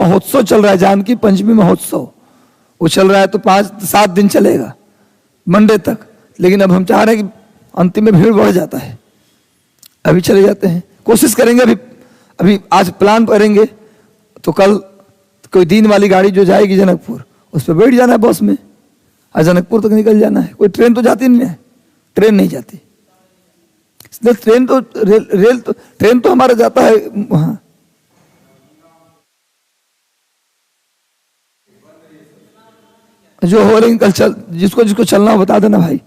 महोत्सव चल रहा है, जानकी पंचमी महोत्सव, वो चल रहा है तो 5-7 दिन चलेगा, मंडे तक। लेकिन अब हम चाह रहे हैं कि अंतिम में भीड़ बढ़ जाता है, अभी चले जाते हैं, कोशिश करेंगे। अभी आज प्लान करेंगे तो कल कोई दिन वाली गाड़ी जो जाएगी जनकपुर, उस पर बैठ जाना है बस में, आज जनकपुर तक निकल जाना है। कोई ट्रेन तो जाती नहीं है, ट्रेन नहीं जाती, इसलिए ट्रेन तो हमारा जाता है वहां। जो हो रही कल चल, जिसको जिसको चलना हो बता देना भाई,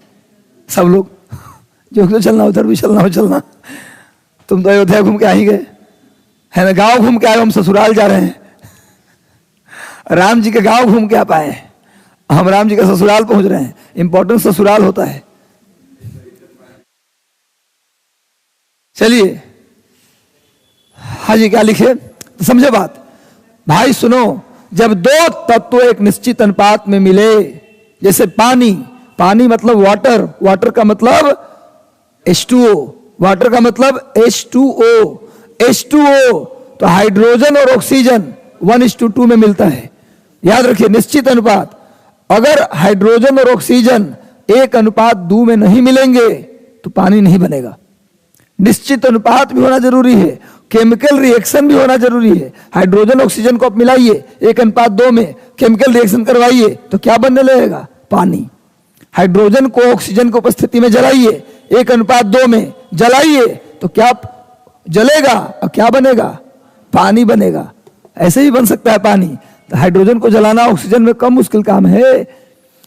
सब लोग जो चलना उधर भी चलना। तुम तो अयोध्या घूम के आ ही गए है ना, गांव घूम के आए, हम ससुराल जा रहे हैं, राम जी के गांव घूम के आ पाए, हम राम जी का ससुराल पहुंच रहे हैं। इंपॉर्टेंट ससुराल होता है। चलिए, हाँ जी, क्या लिखे तो समझे बात। भाई सुनो, जब दो तत्व एक निश्चित अनुपात में मिले, जैसे पानी, पानी मतलब वाटर, वाटर का मतलब H2O, वाटर का मतलब H2O, H2O तो हाइड्रोजन और ऑक्सीजन 1:2 में मिलता है। याद रखिए, निश्चित अनुपात। अगर हाइड्रोजन और ऑक्सीजन 1:2 में नहीं मिलेंगे तो पानी नहीं बनेगा। निश्चित अनुपात भी होना जरूरी है, केमिकल रिएक्शन भी होना जरूरी है। हाइड्रोजन ऑक्सीजन को आप मिलाइए 1:2 में, केमिकल रिएक्शन करवाइए तो क्या बनने लगेगा? पानी। हाइड्रोजन को ऑक्सीजन की उपस्थिति में जलाइए 1:2 में, जलाइए तो क्या जलेगा और क्या बनेगा? पानी बनेगा। ऐसे ही बन सकता है पानी। तो हाइड्रोजन को जलाना ऑक्सीजन में कम मुश्किल काम है।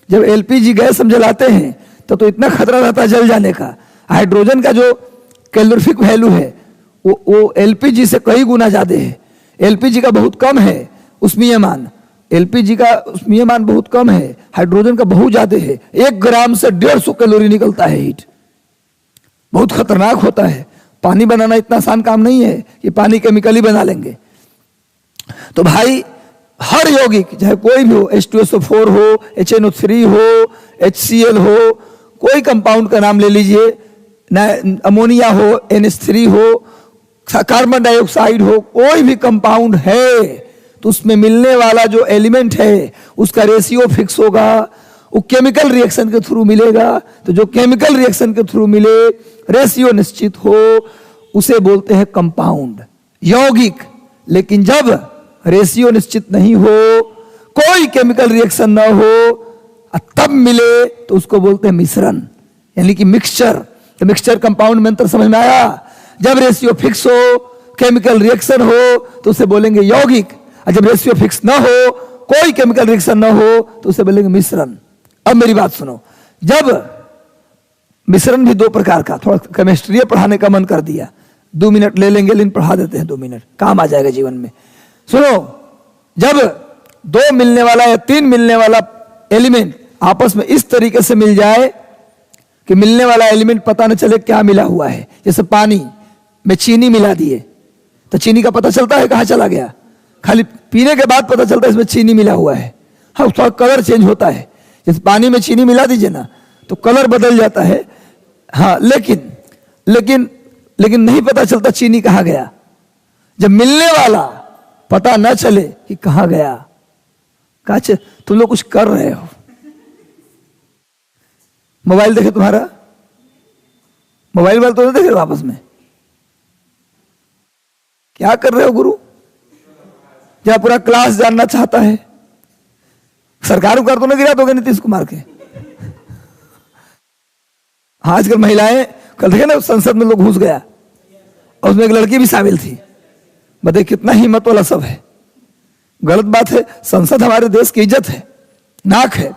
जब एलपीजी गैस हम जलाते हैं तो इतना खतरा रहता है जल जाने का। हाइड्रोजन का जो कैलोरीफिक वैल्यू है वो एलपीजी से कई गुना ज्यादा है। एलपीजी का बहुत कम है उष्मीयमान, एलपीजी का उष्मीयमान बहुत कम है, हाइड्रोजन का बहुत ज्यादा है। 1 ग्राम से 150 कैलोरी निकलता है हीट, बहुत खतरनाक होता है। पानी बनाना इतना आसान काम नहीं है कि पानी केमिकली बना लेंगे। तो भाई हर यौगिक चाहे कोई भी हो, H2SO4 हो, HNO3 हो, HCl हो, कोई कंपाउंड का नाम ले लीजिए, अमोनिया हो, NH3 हो, कार्बन डाइऑक्साइड हो, कोई भी कंपाउंड है तो उसमें मिलने वाला जो एलिमेंट है उसका रेशियो फिक्स होगा। वो केमिकल रिएक्शन के थ्रू मिलेगा। तो जो केमिकल रिएक्शन के थ्रू मिले, रेशियो निश्चित हो, उसे बोलते हैं कंपाउंड, यौगिक। लेकिन जब रेशियो निश्चित नहीं हो, कोई केमिकल रिएक्शन ना हो, तब मिले तो उसको बोलते हैं मिश्रण, यानी कि मिक्सचर। तो मिक्सचर कंपाउंड में अंतर समझ में आया? जब रेशियो फिक्स हो, केमिकल रिएक्शन हो तो उसे बोलेंगे यौगिक, और जब रेशियो फिक्स ना हो, कोई केमिकल रिएक्शन ना हो तो उसे बोलेंगे मिश्रण। अब मेरी बात सुनो, जब मिश्रण भी 2 प्रकार का, थोड़ा केमिस्ट्री पढ़ाने का मन कर दिया, 2 मिनट ले लेंगे लेकिन पढ़ा देते हैं, 2 मिनट काम आ जाएगा जीवन में। सुनो, जब 2 मिलने वाला या 3 मिलने वाला एलिमेंट आपस में इस तरीके से मिल जाए कि मिलने वाला एलिमेंट पता न चले क्या मिला हुआ है, जैसे पानी में चीनी मिला दिए तो चीनी का पता चलता है कहां चला गया? खाली पीने के बाद पता चलता है इसमें चीनी मिला हुआ है। हाँ, उसका कलर चेंज होता है, जैसे पानी में चीनी मिला दीजिए ना तो कलर बदल जाता है। हाँ, लेकिन नहीं पता चलता चीनी कहां गया। जब मिलने वाला पता ना चले कि कहां गया, कहा तुम लोग कुछ कर रहे हो, मोबाइल देखे तुम्हारा, मोबाइल वाले तो देखे वापस में, क्या कर रहे हो गुरु? जहां पूरा क्लास जानना चाहता है, सरकार को कर तो ना गिरा दोगे नीतीश कुमार के। आजकल महिलाएं, कल देखे ना संसद में लोग घुस गया और उसमें एक लड़की भी शामिल थी। बताइए कितना हिम्मत वाला सब है। गलत बात है, संसद हमारे देश की इज्जत है, नाक है।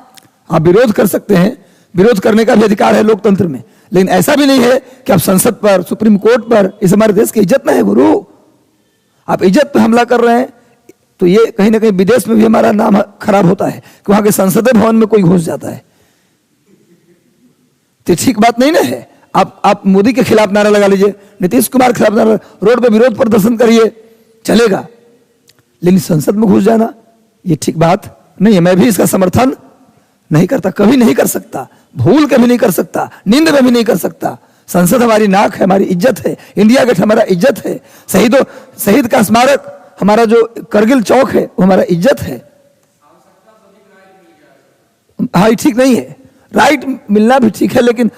आप विरोध कर सकते हैं, विरोध करने का भी अधिकार है लोकतंत्र में, लेकिन ऐसा भी नहीं है कि आप संसद पर, सुप्रीम कोर्ट पर, इस हमारे देश की इज्जत ना है गुरु। आप इज्जत पे हमला कर रहे हैं तो ये कहीं ना कहीं विदेश में भी हमारा नाम खराब होता है कि वहां के संसदीय भवन में कोई घुस जाता है। तो ठीक बात नहीं ना है। आप मोदी के खिलाफ नारा लगा लीजिए, नीतीश कुमार के खिलाफ नारा, रोड पे विरोध प्रदर्शन करिए, चलेगा, लेकिन संसद में घुस जाना ये ठीक बात नहीं है। मैं भी इसका समर्थन नहीं करता, कभी नहीं कर सकता, भूल कभी नहीं कर सकता, नींद में भी नहीं कर सकता। संसद हमारी नाक है, हमारी इज्जत है, इंडिया गेट हमारा इज्जत है, शहीद का स्मारक हमारा जो करगिल चौक है वो हमारा इज्जत है। हाँ ठीक नहीं है, राइट मिलना भी ठीक है, लेकिन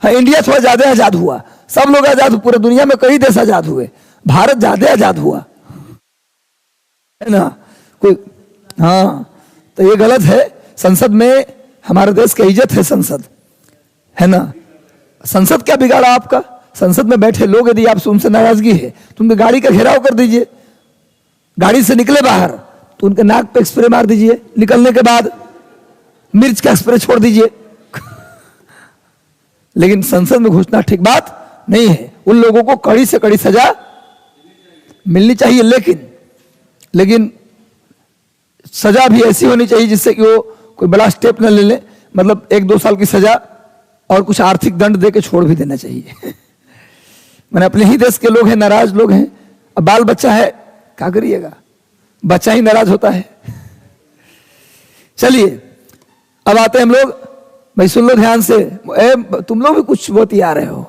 हाँ इंडिया थोड़ा ज्यादा आजाद हुआ, सब लोग आजाद हुए, पूरे दुनिया में कई देश आजाद हुए, भारत ज्यादा आजाद हुआ है ना कोई। हाँ तो ये गलत है, संसद में हमारे देश की इज्जत है, संसद है ना। संसद क्या बिगाड़ा आपका? संसद में बैठे लोग यदि आपसे उनसे नाराजगी है तो उनके गाड़ी का घेराव कर दीजिए, गाड़ी से निकले बाहर तो उनके नाक पे स्प्रे मार दीजिए, निकलने के बाद मिर्च का स्प्रे छोड़ दीजिए। लेकिन संसद में घुसना ठीक बात नहीं है, उन लोगों को कड़ी से कड़ी सजा मिलनी चाहिए, लेकिन सजा भी ऐसी होनी चाहिए जिससे कि वो कोई बड़ा स्टेप न ले ले, मतलब 1-2 साल की सजा और कुछ आर्थिक दंड दे के छोड़ भी देना चाहिए। मैंने अपने ही देश के लोग हैं, नाराज लोग हैं, अब बाल बच्चा है, क्या करिएगा, बच्चा ही नाराज होता है। चलिए अब आते हैं हम लोग, भाई सुन लो ध्यान से, तुम लोग भी कुछ बहुत ही आ रहे हो,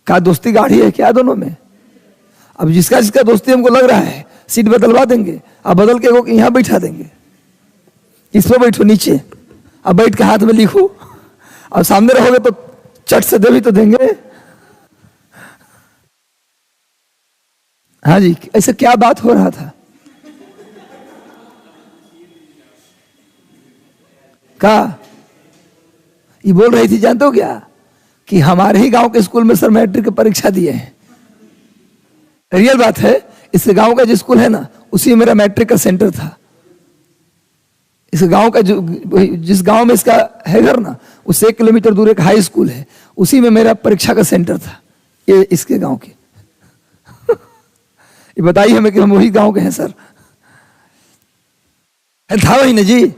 क्या दोस्ती गाढ़ी है क्या दोनों में? अब जिसका जिसका दोस्ती हमको लग रहा है सीट बदलवा देंगे, अब बदल के वो यहां बैठा देंगे, इस पर बैठो नीचे, अब बैठ के हाथ में लिखो, और सामने रहोगे तो चट से दे भी तो देंगे। हाँ जी, ऐसे क्या बात हो रहा था? क्या ये बोल रही थी जानते हो क्या, कि हमारे ही गांव के स्कूल में सर मैट्रिक की परीक्षा दिए हैं। रियल बात है, इस गांव का जो स्कूल है ना उसी में मेरा मैट्रिक का सेंटर था। इस गांव का जो जिस गांव में इसका है घर ना, उससे 1 किलोमीटर दूर एक हाई स्कूल है, उसी में मेरा परीक्षा का सेंटर था, ये इसके गांव के। ये बताइए हमें कि हम वही गांव के हैं सर, था वही ना जी?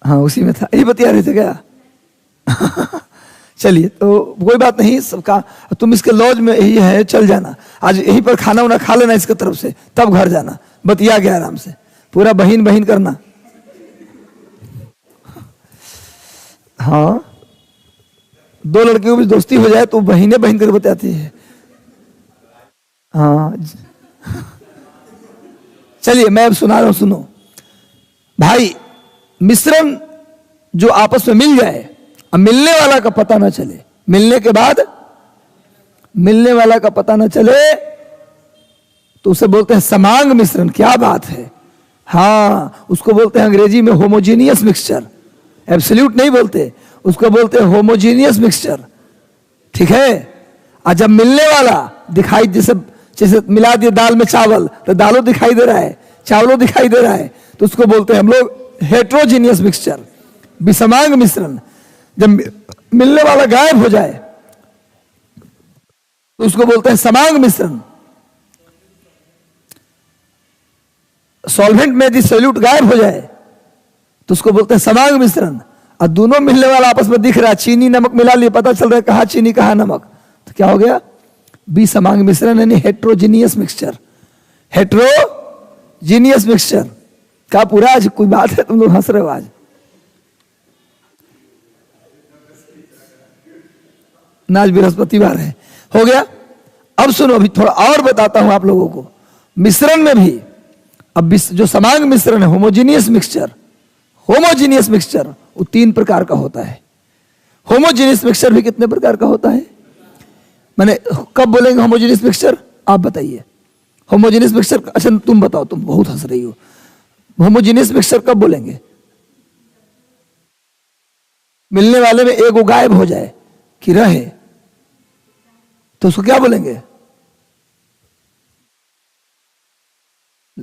हाँ उसी में था, यही बतिया रहे थे क्या? चलिए तो कोई बात नहीं, सबका तुम इसके लॉज में यही है, चल जाना आज, यहीं पर खाना वाना खा लेना इसके तरफ से, तब घर जाना, बतिया गया आराम से, पूरा बहन बहन करना। हाँ 2 लड़कियों की दोस्ती हो जाए तो बहने बहन कर बताती है। हाँ चलिए मैं अब सुना रहा हूं, सुनो भाई, मिश्रण जो आपस में मिल जाए, अब मिलने वाला का पता ना चले, मिलने के बाद मिलने वाला का पता ना चले तो उसे बोलते हैं समांग मिश्रण। क्या बात है, हाँ उसको बोलते हैं अंग्रेजी में होमोजीनियस मिक्सचर, एब्सोल्यूट नहीं बोलते, उसको बोलते हैं होमोजीनियस मिक्सचर, ठीक है। और जब मिलने वाला दिखाई, जैसे जैसे मिला दिए दाल में चावल तो दालों दिखाई दे रहा है, चावलों दिखाई दे रहा है, तो उसको बोलते हैं हम लोग हेट्रोजीनियस मिक्सचर, विषमांग मिश्रण। जब मिलने वाला गायब हो जाए तो उसको बोलते हैं समांग मिश्रण। सॉल्वेंट में यदि सोल्यूट गायब हो जाए तो उसको बोलते हैं समांग मिश्रण। और दोनों मिलने वाला आपस में दिख रहा है, चीनी नमक मिला लिए, पता चल रहा है कहां चीनी कहां नमक, तो क्या हो गया? विषमांग मिश्रण, यानी हेट्रोजीनियस मिक्सचर। हेट्रोजीनियस मिक्सचर का पूरा, आज कोई बात है, तुम लोग हंस रहे हो आज? आज बृहस्पतिवार है, हो गया। अब सुनो, अभी थोड़ा और बताता हूं आप लोगों को। मिश्रण में भी अब जो समांग मिश्रण है, होमोजीनियस मिक्सचर, होमोजीनियस मिक्सचर वो 3 प्रकार का होता है। होमोजीनियस मिक्सचर भी कितने प्रकार का होता है? मैंने कब बोलेंगे होमोजीनियस मिक्सचर, आप बताइए। होमोजीनियस मिक्सचर, अच्छा तुम बताओ, तुम बहुत हंस रही हो। होमोजीनियस मिक्सचर कब बोलेंगे? मिलने वाले में एक गायब हो जाए कि रहे, तो उसको क्या बोलेंगे?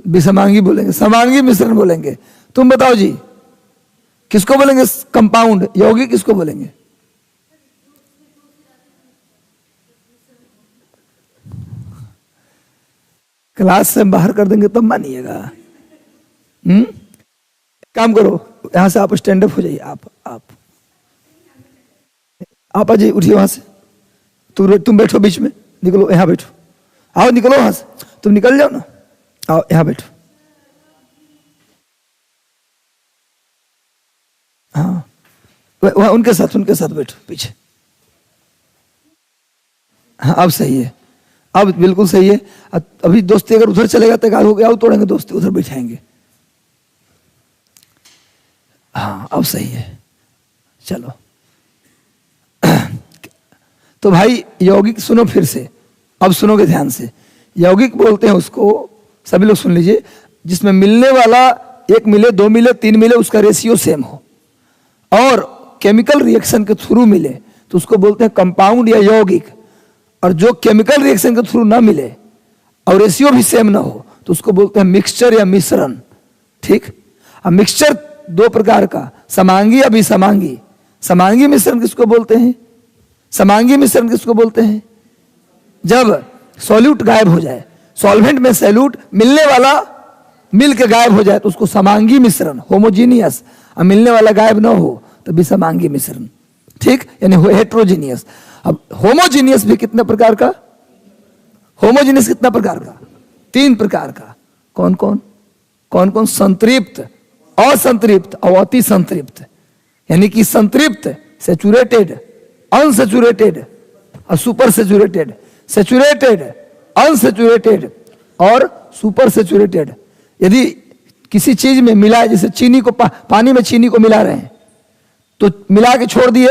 विषमांगी बोलेंगे, समांगी मिश्रण बोलेंगे। तुम बताओ जी, किसको बोलेंगे कंपाउंड? यौगिक किसको बोलेंगे? क्लास से बाहर कर देंगे तब मानिएगा। काम करो, यहां से आप स्टैंड अप हो जाइए। आप आ जाइए, उठिए वहां से, तुम बैठो बीच में, निकलो यहां बैठो, आओ निकलो वहां से, तुम निकल जाओ ना, आओ यहां बैठो। हाँ वहां उनके साथ बैठो पीछे। हाँ अब सही है, अब बिल्कुल सही है। अभी दोस्ती अगर उधर चलेगा तो हो गया, तोड़ेंगे दोस्ती, उधर बिठाएंगे। हाँ अब सही है, चलो। तो भाई यौगिक सुनो फिर से, अब सुनोगे ध्यान से। यौगिक बोलते हैं उसको, सभी लोग सुन लीजिए, जिसमें मिलने वाला 1 मिले, 2 मिले, 3 मिले, उसका रेशियो सेम हो और केमिकल रिएक्शन के थ्रू मिले तो उसको बोलते हैं कंपाउंड या यौगिक। और जो केमिकल रिएक्शन के थ्रू ना मिले और रेशियो भी सेम ना हो तो उसको बोलते हैं मिक्सचर या मिश्रण। ठीक। अब मिक्सचर 2 प्रकार का, समांगी या विसमांगी। समांगी मिश्रण किसको बोलते हैं? समांगी मिश्रण किसको बोलते हैं? जब सॉल्यूट गायब हो जाए, सॉल्वेंट में सॉल्यूट मिलने वाला मिल के गायब हो जाए तो उसको समांगी मिश्रण, होमोजीनियस। और मिलने वाला गायब ना हो तो विसमांगी मिश्रण। ठीक, यानी हेट्रोजीनियस। अब होमोजीनियस भी कितने प्रकार का? होमोजीनियस कितना प्रकार का? 3 प्रकार का। कौन कौन? कौन कौन? संतृप्त, असंतृप्त और अति संतृप्त। यानी कि संतृप्त सेचुरेटेड, अनसेचुरेटेड और सुपर सेचुरेटेड। सेचुरेटेड, अनसेचुरेटेड और सुपर सेचुरेटेड। यदि किसी चीज में मिला, जैसे चीनी को पानी में चीनी को मिला रहे हैं तो मिला के छोड़ दिए,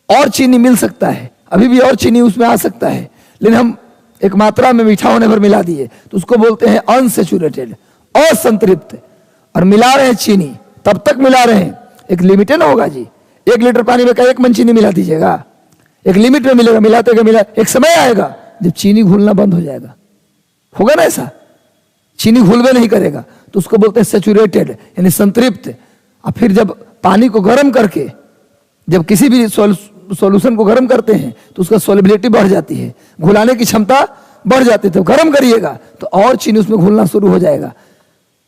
और चीनी मिल सकता है, अभी भी और चीनी उसमें आ सकता है, लेकिन हम एक मात्रा में मीठा होने पर मिला दिए तो उसको बोलते हैं अनसेचुरेटेड, असंतृप्त। और मिला रहे हैं चीनी, तब तक मिला रहे हैं, एक लिमिट ना होगा जी। 1 लीटर पानी में 1 मन चीनी मिला दीजिएगा, एक लिमिट में मिलेगा, मिलाते गए मिला, एक समय आएगा जब चीनी घुलना बंद हो जाएगा। होगा ना ऐसा? चीनी घुलवे नहीं करेगा तो उसको बोलते हैं सेचुरेटेड, यानी संतृप्त। और फिर जब पानी को गर्म करके, जब किसी भी सॉल्यूशन को गर्म करते हैं तो उसका सॉल्युबिलिटी बढ़ जाती है, घुलाने की क्षमता बढ़ जाती है। तो गर्म करिएगा तो और चीनी उसमें घुलना शुरू हो जाएगा,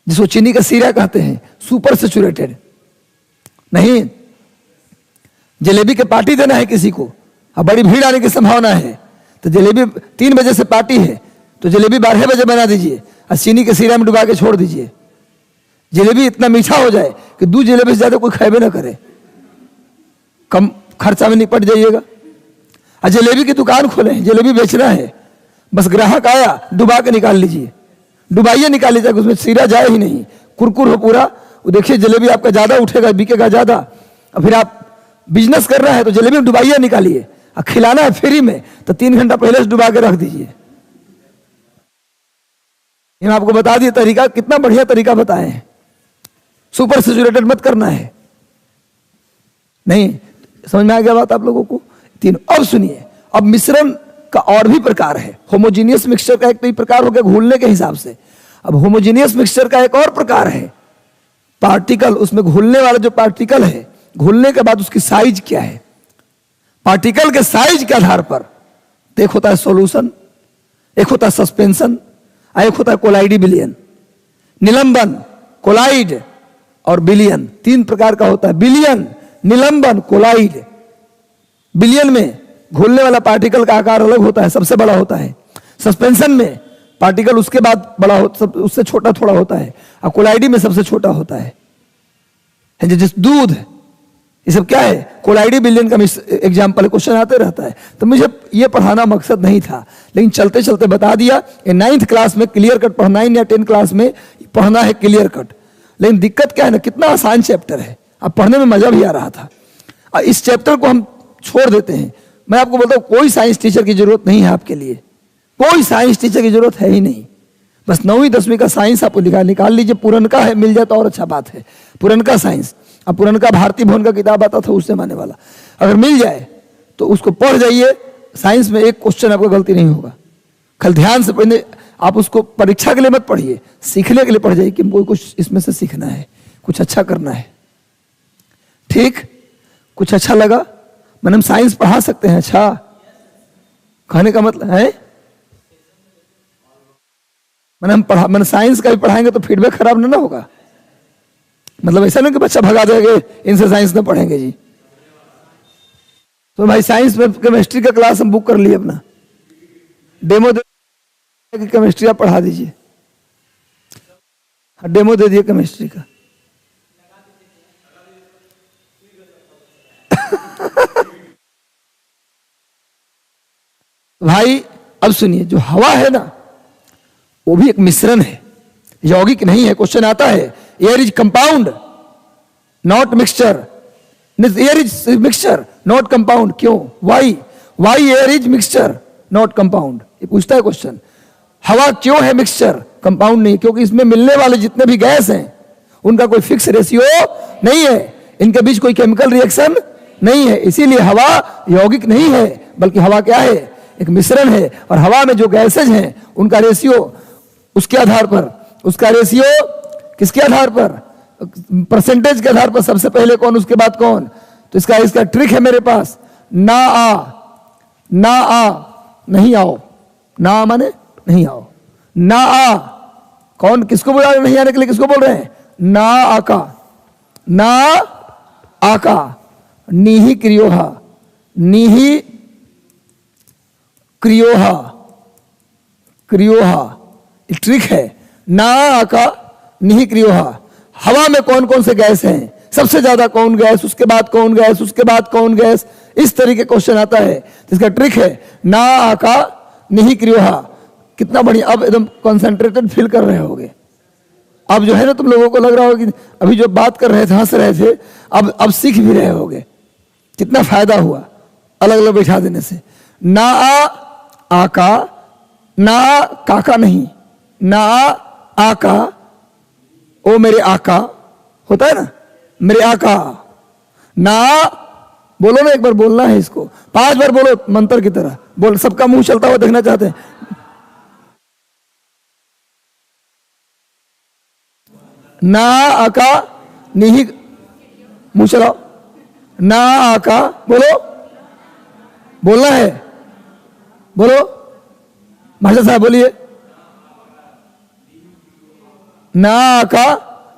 जिसको चीनी का सीरा कहते हैं, सुपर सेचुरेटेड। नहीं, जलेबी के पार्टी देना है किसी को, अब बड़ी भीड़ आने की संभावना है तो जलेबी 3 बजे से पार्टी है तो जलेबी 12 बजे बना दीजिए और चीनी के सीरा में डुबा के छोड़ दीजिए। जलेबी इतना मीठा हो जाए कि 2 जलेबी से ज्यादा कोई खाएबे ना करे, कम खर्चा में निपट जाइएगा। और जलेबी की दुकान खोले, जलेबी बेचना है, बस ग्राहक आया डुबा के निकाल लीजिए, डुबाइए निकाल लीजिए, उसमें सीरा जाए ही नहीं, कुरकुर हो पूरा। वो देखिए जलेबी आपका ज्यादा उठेगा, बिकेगा ज्यादा। और फिर आप बिजनेस कर रहा है तो जलेबी में डुबाइए निकालिए, और खिलाना है फ्री में तो 3 घंटा पहले से डुबा के रख दीजिए। हम आपको बता दिए तरीका, कितना बढ़िया तरीका बताए हैं। सुपर सेचुरेटेड मत करना है। नहीं समझ में आ गया बात आप लोगों को? 3। अब सुनिए, अब मिश्रण का और भी प्रकार है। होमोजीनियस मिक्सचर का एक तो प्रकार हो गया घुलने के हिसाब से। अब होमोजीनियस मिक्सचर का एक और प्रकार है पार्टिकल। उसमें घुलने वाला जो पार्टिकल है, घुलने के बाद उसकी साइज क्या है, पार्टिकल के साइज के आधार पर एक होता है सॉल्यूशन, एक होता है सस्पेंशन, एक होता है कोलाइडी विलयन। निलंबन, कोलाइड और विलयन 3 प्रकार का होता है। विलयन, निलंबन, कोलाइड। विलयन में घुलने वाला पार्टिकल का आकार अलग होता है, सबसे बड़ा होता है। सस्पेंशन में पार्टिकल उसके बाद बड़ा उससे छोटा थोड़ा होता है, और कोलाइडी में सबसे छोटा होता है। जिस दूध, ये सब क्या है? कोलाइडी विलयन का एग्जाम्पल, क्वेश्चन आते रहता है। तो मुझे ये पढ़ाना मकसद नहीं था, लेकिन चलते चलते बता दिया। 9th क्लास में क्लियर कट पढ़ना, 9 या 10 क्लास में पढ़ना है क्लियर कट। लेकिन दिक्कत क्या है ना, कितना आसान चैप्टर है, अब पढ़ने में मजा भी आ रहा था। और इस चैप्टर को हम छोड़ देते हैं। मैं आपको बोलता हूँ कोई साइंस टीचर की जरूरत नहीं है आपके लिए, कोई साइंस टीचर की जरूरत है ही नहीं। बस 9वीं 10वीं का साइंस आप निकाल लीजिए। पुरनका है, मिल जाए तो और अच्छा बात है। पुरनका साइंस, अब पुरनका भारती भवन का किताब आता था उससे माने वाला, अगर मिल जाए तो उसको पढ़ जाइए। साइंस में एक क्वेश्चन आपको गलती नहीं होगा। कल ध्यान से पढ़ने, आप उसको परीक्षा के लिए मत पढ़िए, सीखने के लिए पढ़ जाइए कि हमको कुछ इसमें से सीखना है, कुछ अच्छा करना है। ठीक, कुछ अच्छा लगा? मैंने हम साइंस पढ़ा सकते हैं। अच्छा कहने का मतलब है मैंने साइंस का भी पढ़ाएंगे तो फीडबैक खराब ना होगा। मतलब ऐसा नहीं कि बच्चा भगा देंगे इनसे साइंस ना पढ़ेंगे जी। तो भाई साइंस में केमिस्ट्री का क्लास हम बुक कर लिए, अपना डेमो दे, केमिस्ट्री आप पढ़ा दीजिए। डेमो दे दिए केमिस्ट्री का। भाई अब सुनिए, जो हवा है ना वो भी एक मिश्रण है, यौगिक नहीं है। क्वेश्चन आता है air is compound not mixture, air is mixture not compound, क्यों? Why air is mixture not compound, ये पूछता है क्वेश्चन। हवा क्यों है मिक्सचर, कंपाउंड नहीं? क्योंकि इसमें मिलने वाले जितने भी गैस हैं उनका कोई फिक्स रेशियो नहीं है, इनके बीच कोई केमिकल रिएक्शन नहीं है, इसीलिए हवा यौगिक नहीं है, बल्कि हवा क्या है? एक मिश्रण है। और हवा में जो गैसेज हैं उनका रेशियो उसके आधार पर, उसका रेशियो किसके आधार पर? परसेंटेज के आधार पर, सबसे पहले कौन उसके बाद कौन। तो इसका ट्रिक है मेरे पास, ना आ नहीं आओ, ना माने नहीं आओ, ना आ कौन किसको बोल रहे हैं? नहीं आने के लिए किसको बोल रहे हैं? ना आका, नीहि क्रियोहा, नीहि क्रियोहा, ट्रिक है, ना आका नीहि क्रियोहा। हवा में कौन कौन से गैस हैं, सबसे ज्यादा कौन गैस, उसके बाद कौन गैस, उसके बाद कौन गैस, इस तरीके क्वेश्चन आता है। इसका ट्रिक है ना आका नीहि क्रियोहा। कितना बढ़िया, अब एकदम कंसंट्रेटेड फील कर रहे होगे। अब जो है ना तुम लोगों को लग रहा होगा कि अभी जो बात कर रहे थे, हंस रहे थे, अब सीख भी रहे होगे। कितना फायदा हुआ अलग अलग बैठा देने से। ना आका, ना काका नहीं, ना आका, ओ मेरे आका होता है ना, मेरे आका। ना बोलो ना, एक बार बोलना है इसको, 5 बार बोलो मंत्र की तरह बोल, सबका मुंह चलता हुआ देखना चाहते हैं। ना आका नीहि, मुंह चलाओ, ना आका, बोलो, बोलना है, बोलो मास्टर साहब बोलिए। ना आका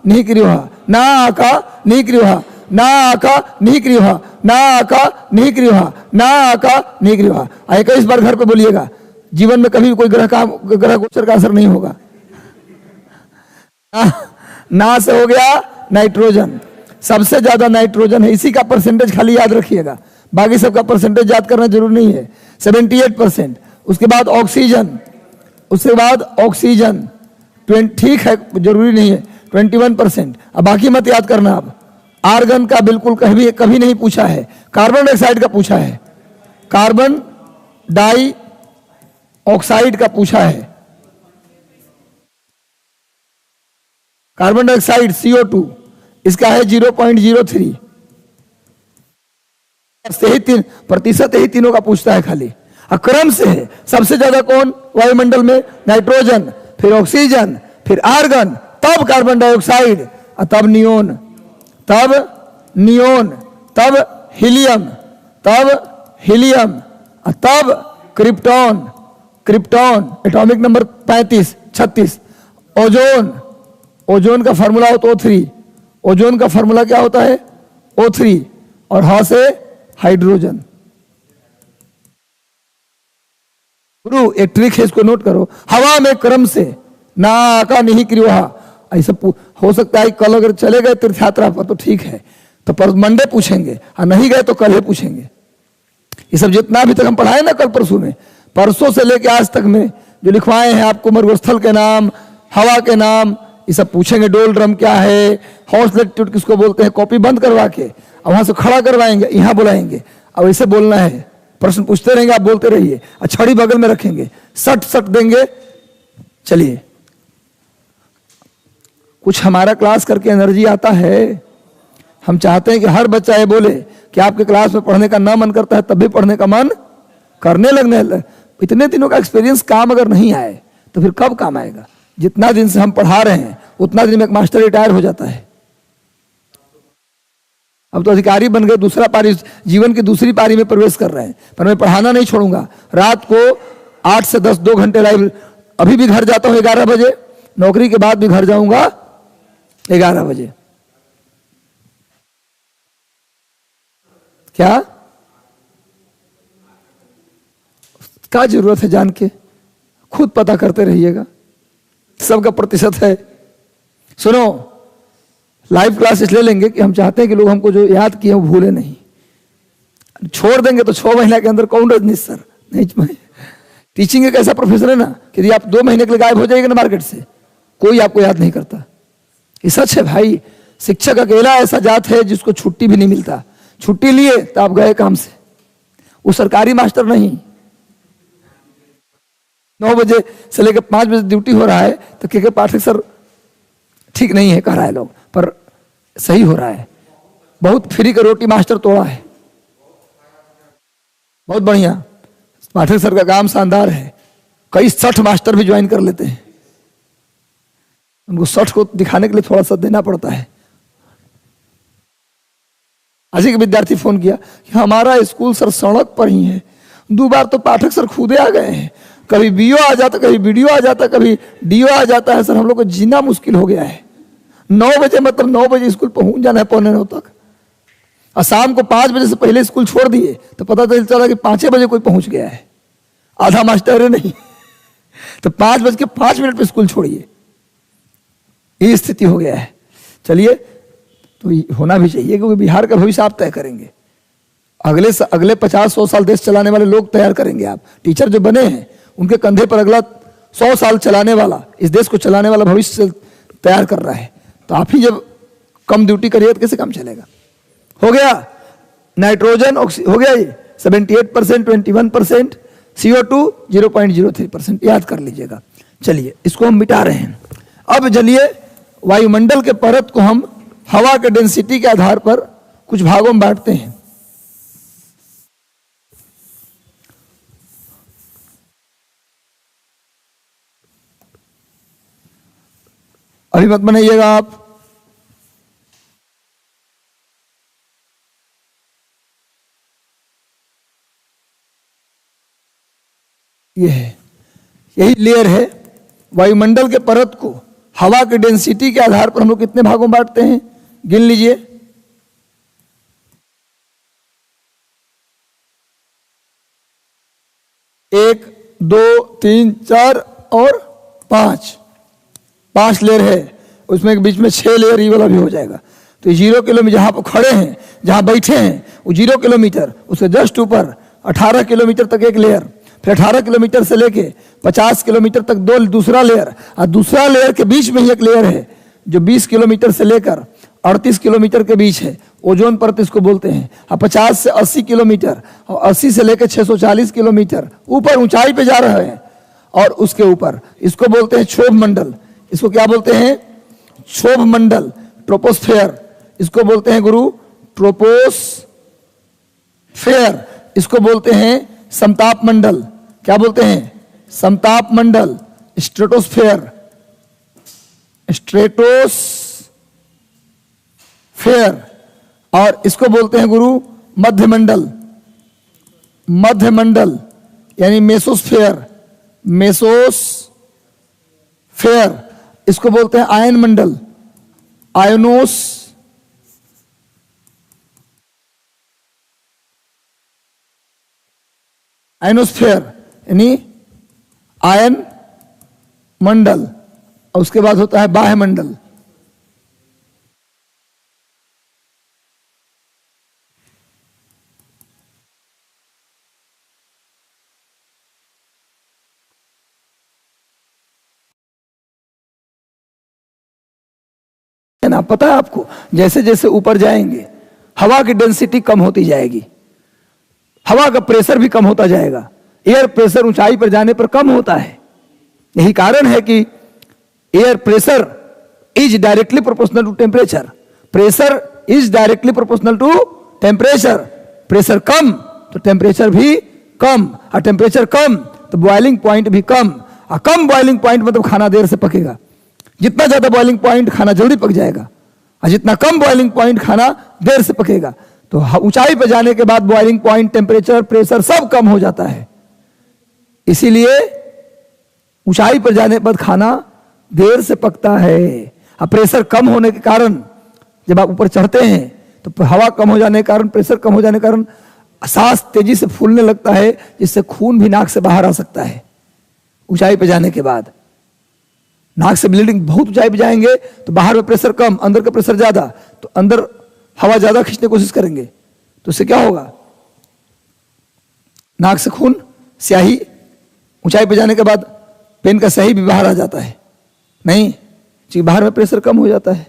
नीहि क्रियोहा, ना आका नीहि क्रियोहा, ना आका नीहि क्रियोहा, ना आका नीहि क्रियोहा, ना आका नीहि क्रियोहा। 21 बार घर पे बोलिएगा, जीवन में कभी कोई ग्रह गोचर का असर नहीं होगा। ना से हो गया नाइट्रोजन, सबसे ज्यादा नाइट्रोजन है, इसी का परसेंटेज खाली याद रखिएगा, बाकी सबका परसेंटेज याद करना जरूरी नहीं है। 78%, उसके बाद ऑक्सीजन, उसके बाद ऑक्सीजन ठीक है, जरूरी नहीं है, 21%। अब बाकी मत याद करना। अब आर्गन का बिल्कुल कभी नहीं पूछा है, कार्बन डाइऑक्साइड का पूछा है, कार्बन डाई ऑक्साइड का पूछा है, कार्बन डाइऑक्साइड CO2, इसका है 0.03 से ही 3% ही तीनों का पूछता है खाली। क्रम से है, सबसे ज्यादा कौन वायुमंडल में? नाइट्रोजन, फिर ऑक्सीजन, फिर आर्गन, तब कार्बन डाइऑक्साइड, तब नियोन, तब हीलियम, तब क्रिप्टॉन एटॉमिक नंबर 36। ओजोन का फार्मूला होता है O3, ओजोन का फार्मूला क्या होता है? O3, और हा से हाइड्रोजन। गुरु एक ट्रिक है, इसको नोट करो, हवा में क्रम से ना आका नीहि क्रियोहा। ऐसा हो सकता है कल अगर चले गए तीर्थ यात्रा पर तो ठीक है, तो पर मंडे पूछेंगे, और नहीं गए तो कल ही पूछेंगे। ये सब जितना भी तक हम पढ़ाए ना कल परसों में, परसों से लेके आज तक में जो लिखवाए हैं आपको, मरुस्थल के नाम, हवा के नाम, ये सब पूछेंगे। डोल ड्रम क्या है, हॉर्स लैटिट्यूड किसको बोलते हैं, कॉपी बंद करवा के और वहां से खड़ा करवाएंगे, यहाँ बुलाएंगे, अब ऐसे बोलना है, प्रश्न पूछते रहेंगे, आप बोलते रहिए, छड़ी बगल में रखेंगे, सट देंगे। चलिए, कुछ हमारा क्लास करके एनर्जी आता है। हम चाहते हैं कि हर बच्चा ये बोले कि आपके क्लास में पढ़ने का ना मन करता है, तब भी पढ़ने का मन करने लगने। इतने दिनों का एक्सपीरियंस काम अगर नहीं आए तो फिर कब काम आएगा? जितना दिन से हम पढ़ा रहे हैं उतना दिन में एक मास्टर रिटायर हो जाता है। अब तो अधिकारी बन गए, दूसरा पारी, जीवन की दूसरी पारी में प्रवेश कर रहे हैं। पर मैं पढ़ाना नहीं छोड़ूंगा। रात को 8 से 10 2 घंटे लाइव, अभी भी घर जाता हूं 11 बजे, नौकरी के बाद भी घर जाऊंगा 11 बजे। क्या जरूरत है जान के? खुद पता करते रहिएगा, सबका प्रतिशत है। सुनो, लाइव क्लासेस ले लेंगे कि हम चाहते हैं कि लोग हमको जो याद किए वो भूले नहीं। छोड़ देंगे तो 6 महीने के अंदर कौन रजनीश सर नहीं, टीचिंग एक ऐसा प्रोफेशन है ना कि यदि आप 2 महीने के लिए गायब हो जाएगा ना मार्केट से, कोई आपको याद नहीं करता। ये सच है भाई। शिक्षक अकेला ऐसा जात है जिसको छुट्टी भी नहीं मिलता। छुट्टी लिए तो आप गए काम से। वो सरकारी मास्टर नहीं। 9 बजे से लेकर 5 बजे ड्यूटी हो रहा है तो के पाठक सर ठीक नहीं है कह रहा है लोग, पर सही हो रहा है। बहुत फ्री का रोटी मास्टर तोड़ा है, बहुत बढ़िया। पाठक सर का काम शानदार है। कई 60 मास्टर भी ज्वाइन कर लेते हैं। उनको 60 को दिखाने के लिए थोड़ा सा देना पड़ता है। आज एक विद्यार्थी फोन किया कि हमारा स्कूल सर सड़क पर ही है। 2 बार तो पाठक सर खुदे आ गए हैं। कभी बीओ आ जाता, कभी बीडीओ आ जाता, कभी डीओ आ जाता है। सर हम लोग को जीना मुश्किल हो गया है। 9 बजे मतलब 9 बजे स्कूल पहुंच जाना है, 8:45 तक। और शाम को 5 बजे से पहले स्कूल छोड़ दिए तो पता चला कि 5 बजे कोई पहुंच गया है। आधा मास्टर है नहीं तो 5:05 पे स्कूल छोड़िए। ये स्थिति हो गया है। चलिए, तो होना भी चाहिए क्योंकि बिहार का भविष्य आप तय करेंगे। अगले 50-100 साल देश चलाने वाले लोग तैयार करेंगे आप। टीचर जो बने हैं उनके कंधे पर अगला 100 साल चलाने वाला, इस देश को चलाने वाला भविष्य तैयार कर रहा है। तो आप ही जब कम ड्यूटी करिए तो कैसे काम चलेगा। हो गया नाइट्रोजन हो गया ये 78%, 21%, CO2 0.03%, याद कर लीजिएगा। चलिए, इसको हम मिटा रहे हैं। अब चलिए, वायुमंडल के परत को हम हवा के डेंसिटी के आधार पर कुछ भागों में बांटते हैं। अभी मत बनाइएगा आप। ये है, यही लेयर है। वायुमंडल के परत को हवा की डेंसिटी के आधार पर हम लोग कितने भागों में बांटते हैं, गिन लीजिए। एक, 2, 3, 4 और 5 लेयर है। उसमें बीच में 6 लेयर ये वाला भी हो जाएगा। तो 0 किलोमीटर जहां पर खड़े हैं, जहां बैठे हैं वो 0 किलोमीटर, उसके जस्ट ऊपर 18 किलोमीटर तक एक लेयर, फिर 18 किलोमीटर से लेके 50 किलोमीटर तक दूसरा लेयर, और दूसरा लेयर के बीच में ही एक लेयर है जो 20 किलोमीटर से लेकर 38 किलोमीटर के बीच है। ओजोन परत इसको बोलते हैं। और 50 से 80 किलोमीटर और 80 से लेकर 640 किलोमीटर ऊपर ऊंचाई पे जा रहे हैं। और उसके ऊपर इसको बोलते हैं क्षोभ मंडल। इसको क्या बोलते हैं, क्षोभ मंडल, ट्रोपोस्फेयर। इसको बोलते हैं गुरु ट्रोपोस्फेयर। इसको बोलते हैं समताप मंडल। क्या बोलते हैं, समताप मंडल, स्ट्रेटोस्फेयर, स्ट्रेटोस्फेयर। और इसको बोलते हैं गुरु मध्यमंडल, मध्यमंडल यानी मेसोस्फेयर, मेसोस्फेयर। इसको बोलते हैं आयन मंडल, आयनोस्फेयर यानी आयन मंडल। और उसके बाद होता है बाह्य मंडल। ना पता है आपको, जैसे जैसे ऊपर जाएंगे हवा की डेंसिटी कम होती जाएगी, हवा का प्रेशर भी कम होता जाएगा। एयर प्रेशर ऊंचाई पर जाने पर कम होता है। यही कारण है कि air pressure is directly proportional to temperature. Pressure is directly proportional to temperature. Pressure कम तो टेम्परेचर भी कम, और टेम्परेचर कम तो बॉइलिंग पॉइंट भी कम। और कम बॉइलिंग पॉइंट मतलब खाना देर से पकेगा। जितना ज्यादा बॉइलिंग पॉइंट खाना जल्दी पक जाएगा, और जितना कम बॉइलिंग पॉइंट खाना देर से पकेगा। तो ऊंचाई पर जाने के बाद बॉइलिंग पॉइंट, टेम्परेचर, प्रेशर सब कम हो जाता है। इसीलिए ऊंचाई पर जाने पर खाना देर से पकता है। अब प्रेशर कम होने के कारण जब आप ऊपर चढ़ते हैं तो हवा कम हो जाने के कारण, प्रेशर कम हो जाने के कारण सांस तेजी से फूलने लगता है, जिससे खून भी नाक से बाहर आ सकता है। ऊंचाई पर जाने के बाद नाक से ब्लीडिंग, बहुत ऊंचाई पे जाएंगे तो बाहर में प्रेशर कम, अंदर का प्रेशर ज्यादा, तो अंदर हवा ज्यादा खींचने की कोशिश करेंगे तो उससे क्या होगा, नाक से खून, स्याही ऊंचाई पे जाने के बाद पेन का सही भी बाहर आ जाता है? नहीं, क्योंकि बाहर में प्रेशर कम हो जाता है।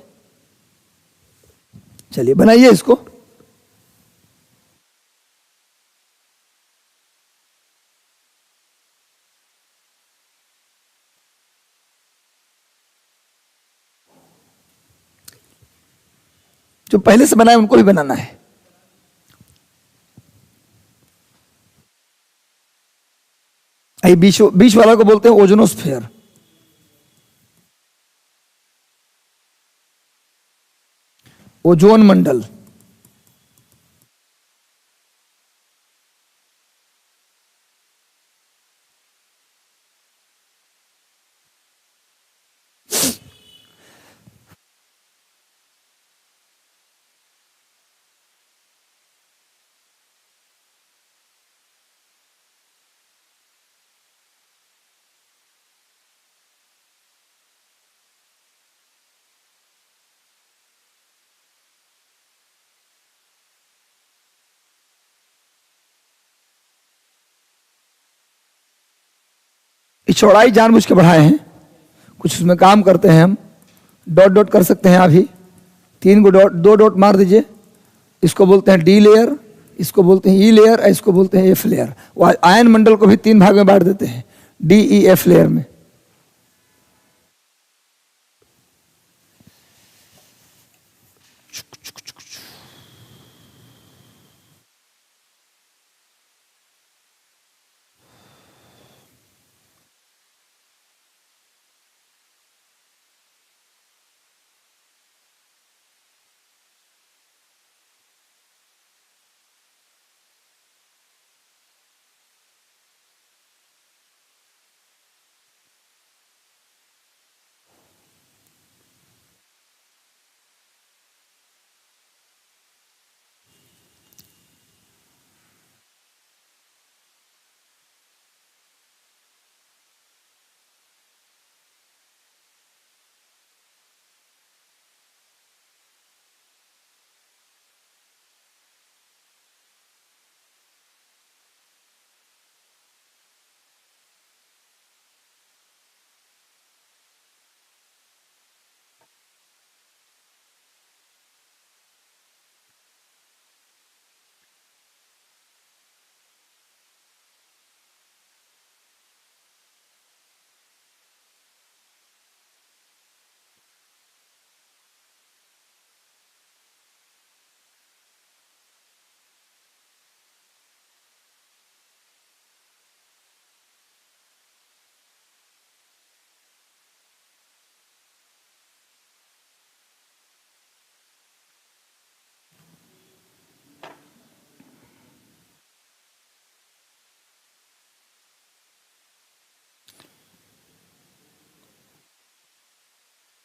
चलिए बनाइए इसको। जो पहले से बनाए उनको भी बनाना है। बीच वाला को बोलते हैं ओजोनोस्फेयर। ओजोन मंडल। इस चौड़ाई जानबूझ के बढ़ाए हैं, कुछ उसमें काम करते हैं हम। डॉट डॉट कर सकते हैं अभी, 3 को डॉट, 2 डॉट मार दीजिए। इसको बोलते हैं डी लेयर, इसको बोलते हैं ई लेयर, इसको बोलते हैं एफ लेयर। आयन मंडल को भी 3 भाग में बांट देते हैं, डी ई एफ लेयर में।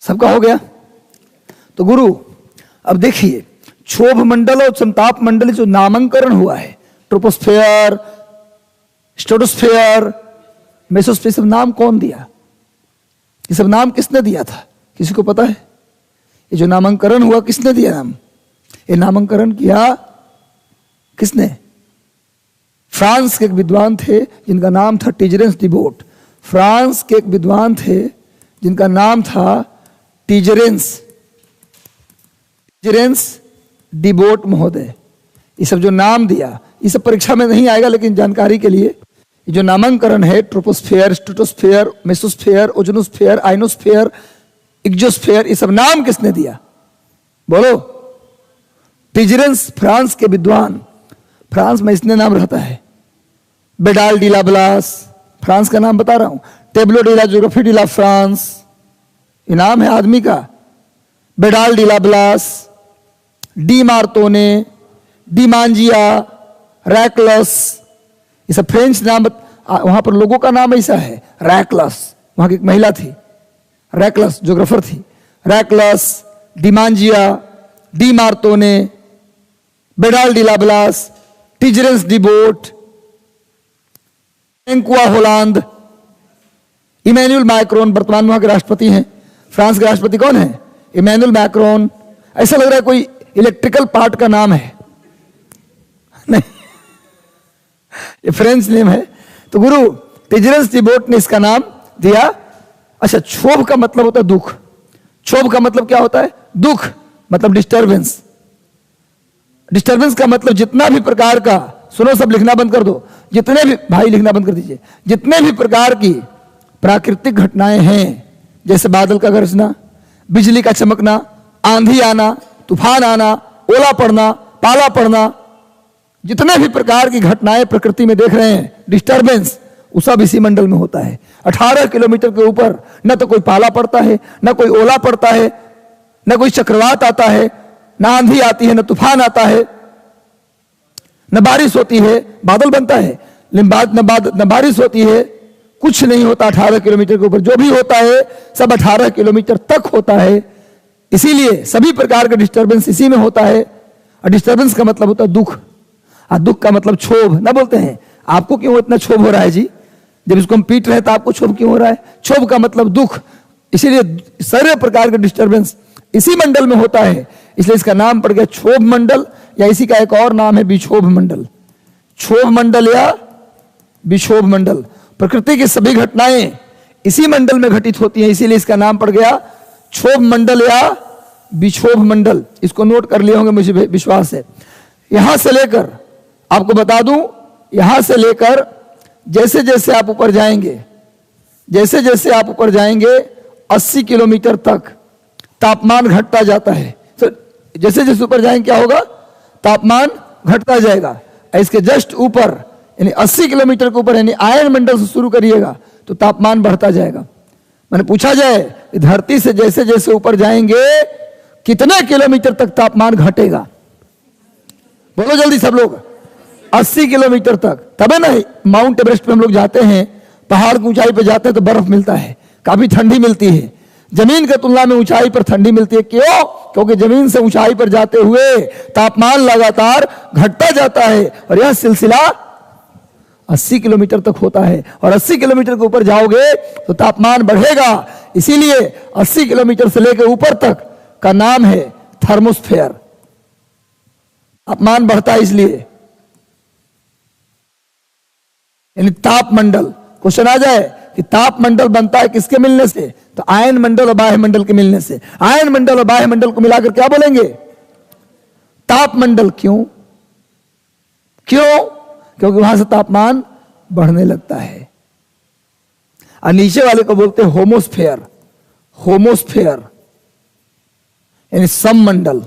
सबका हो गया? तो गुरु अब देखिए, क्षोभ मंडल और संताप मंडल जो नामकरण हुआ है, ट्रोपोस्फेयर, स्ट्रेटोस्फेयर, मेसोस्फेयर, सब नाम कौन दिया? ये सब नाम किसने दिया था? किसी को पता है? ये जो नामकरण हुआ किसने दिया नाम? ये नामकरण किया किसने? फ्रांस के एक विद्वान थे जिनका नाम था टिजरेंस डिबोट। फ्रांस के एक विद्वान थे जिनका नाम था टिजरेंस डिबोट महोदय। ये सब जो नाम दिया, ये सब परीक्षा में नहीं आएगा, लेकिन जानकारी के लिए ये जो नामकरण है, troposphere, stratosphere, mesosphere, ozonosphere, ionosphere, exosphere, ये सब नाम किसने दिया? बोलो। टिजरेंस, फ्रांस के विद्वान। फ्रांस में इसने नाम रहता है, बेडाल डी ला ब्लास, फ्रांस का नाम बता रहा हूं, टेबलो डी ला ज्योग्राफी डी ला फ्रांस, ये नाम है आदमी का। बेडाल de la BLAS, D मार्तोने, D मांजिया, रैकलस, ये सब फ्रेंच नाम। वहां पर लोगों का नाम ऐसा है, रैकलस, वहां की एक महिला थी, रैकलस ज्योग्राफर थी। Reclus, Demangeon, de Martonne, Vidal de la Blache, टिजरेंस डिबोट, फ्रैंकुआ होलांद, इमैनुअल मैक्रोन, वर्तमान वहां के राष्ट्रपति हैं। फ्रांस के राष्ट्रपति कौन है? Emmanuel Macron. ऐसा लग रहा है कोई इलेक्ट्रिकल पार्ट का नाम है, नहीं, ये फ्रेंच नेम है। तो गुरु टिजरेंस डिबोट ने इसका नाम दिया। अच्छा, क्षोभ का मतलब होता है दुख। क्षोभ का मतलब क्या होता है? दुख, मतलब डिस्टर्बेंस। डिस्टर्बेंस का मतलब जितना भी प्रकार का, सुनो सब लिखना बंद कर दो, जितने भी, भाई लिखना बंद कर दीजिए, जितने भी प्रकार की प्राकृतिक घटनाएं हैं, जैसे बादल का गरजना, बिजली का चमकना, आंधी आना, तूफान आना, ओला पड़ना, पाला पड़ना, जितने भी प्रकार की घटनाएं प्रकृति में देख रहे हैं, डिस्टर्बेंस, वो सब इसी मंडल में होता है। 18 किलोमीटर के ऊपर न तो कोई पाला पड़ता है, न कोई ओला पड़ता है, न कोई चक्रवात आता है, न आंधी आती है, न तूफान आता है, न बारिश होती है, बादल बनता है न बारिश होती है, कुछ नहीं होता 18 किलोमीटर के ऊपर। जो भी होता है सब 18 किलोमीटर तक होता है। इसीलिए सभी प्रकार का डिस्टर्बेंस इसी में होता है। और डिस्टर्बेंस का मतलब होता है दुख, और दुख का मतलब क्षोभ। ना बोलते हैं आपको क्यों इतना क्षोभ हो रहा है जी, जब इसको हम पीट रहे हैं तो आपको क्षोभ क्यों हो रहा है? क्षोभ का मतलब दुख। इसीलिए सारे प्रकार का डिस्टर्बेंस इसी मंडल में होता है, इसलिए इसका नाम पड़ गया क्षोभ मंडल, या इसी का एक और नाम है विक्षोभ मंडल। क्षोभ मंडल या विक्षोभ मंडल। प्रकृति की सभी घटनाएं इसी मंडल में घटित होती हैं, इसीलिए इसका नाम पड़ गया क्षोभ मंडल या विक्षोभ मंडल। इसको नोट कर लिए होंगे, मुझे विश्वास है। यहां से लेकर आपको बता दूं, यहां से लेकर जैसे जैसे आप ऊपर जाएंगे, जैसे जैसे आप ऊपर जाएंगे 80 किलोमीटर तक तापमान घटता जाता है। तो जैसे जैसे ऊपर जाएंगे क्या होगा? तापमान घटता जाएगा। इसके जस्ट ऊपर यानी 80 किलोमीटर के ऊपर यानी आयन मंडल से शुरू करिएगा तो तापमान बढ़ता जाएगा। मैंने पूछा जाए धरती से जैसे जैसे ऊपर जाएंगे कितने किलोमीटर तक तापमान घटेगा? बोलो जल्दी सब लोग। 80 किलोमीटर तक। तब है ना माउंट एवरेस्ट पे हम लोग जाते हैं, पहाड़ की ऊंचाई पे जाते हैं तो बर्फ मिलता है, काफी ठंडी मिलती है। जमीन की तुलना में ऊंचाई पर ठंडी मिलती है। क्यों? क्योंकि जमीन से ऊंचाई पर जाते हुए तापमान लगातार घटता जाता है और यह सिलसिला 80 किलोमीटर तक होता है। और 80 किलोमीटर के ऊपर जाओगे तो तापमान बढ़ेगा। इसीलिए 80 किलोमीटर से लेकर ऊपर तक का नाम है थर्मोस्फेयर। तापमान बढ़ता है इसलिए, यानी तापमंडल। क्वेश्चन आ जाए कि तापमंडल बनता है किसके मिलने से? तो आयन मंडल और बाह्य मंडल के मिलने से। आयन मंडल और बाह्य मंडल को मिलाकर क्या बोलेंगे? तापमंडल। क्यों? क्यों? क्योंकि वहां से तापमान बढ़ने लगता है। और नीचे वाले को बोलते हैं होमोस्फेयर। होमोस्फेयर यानी सममंडल।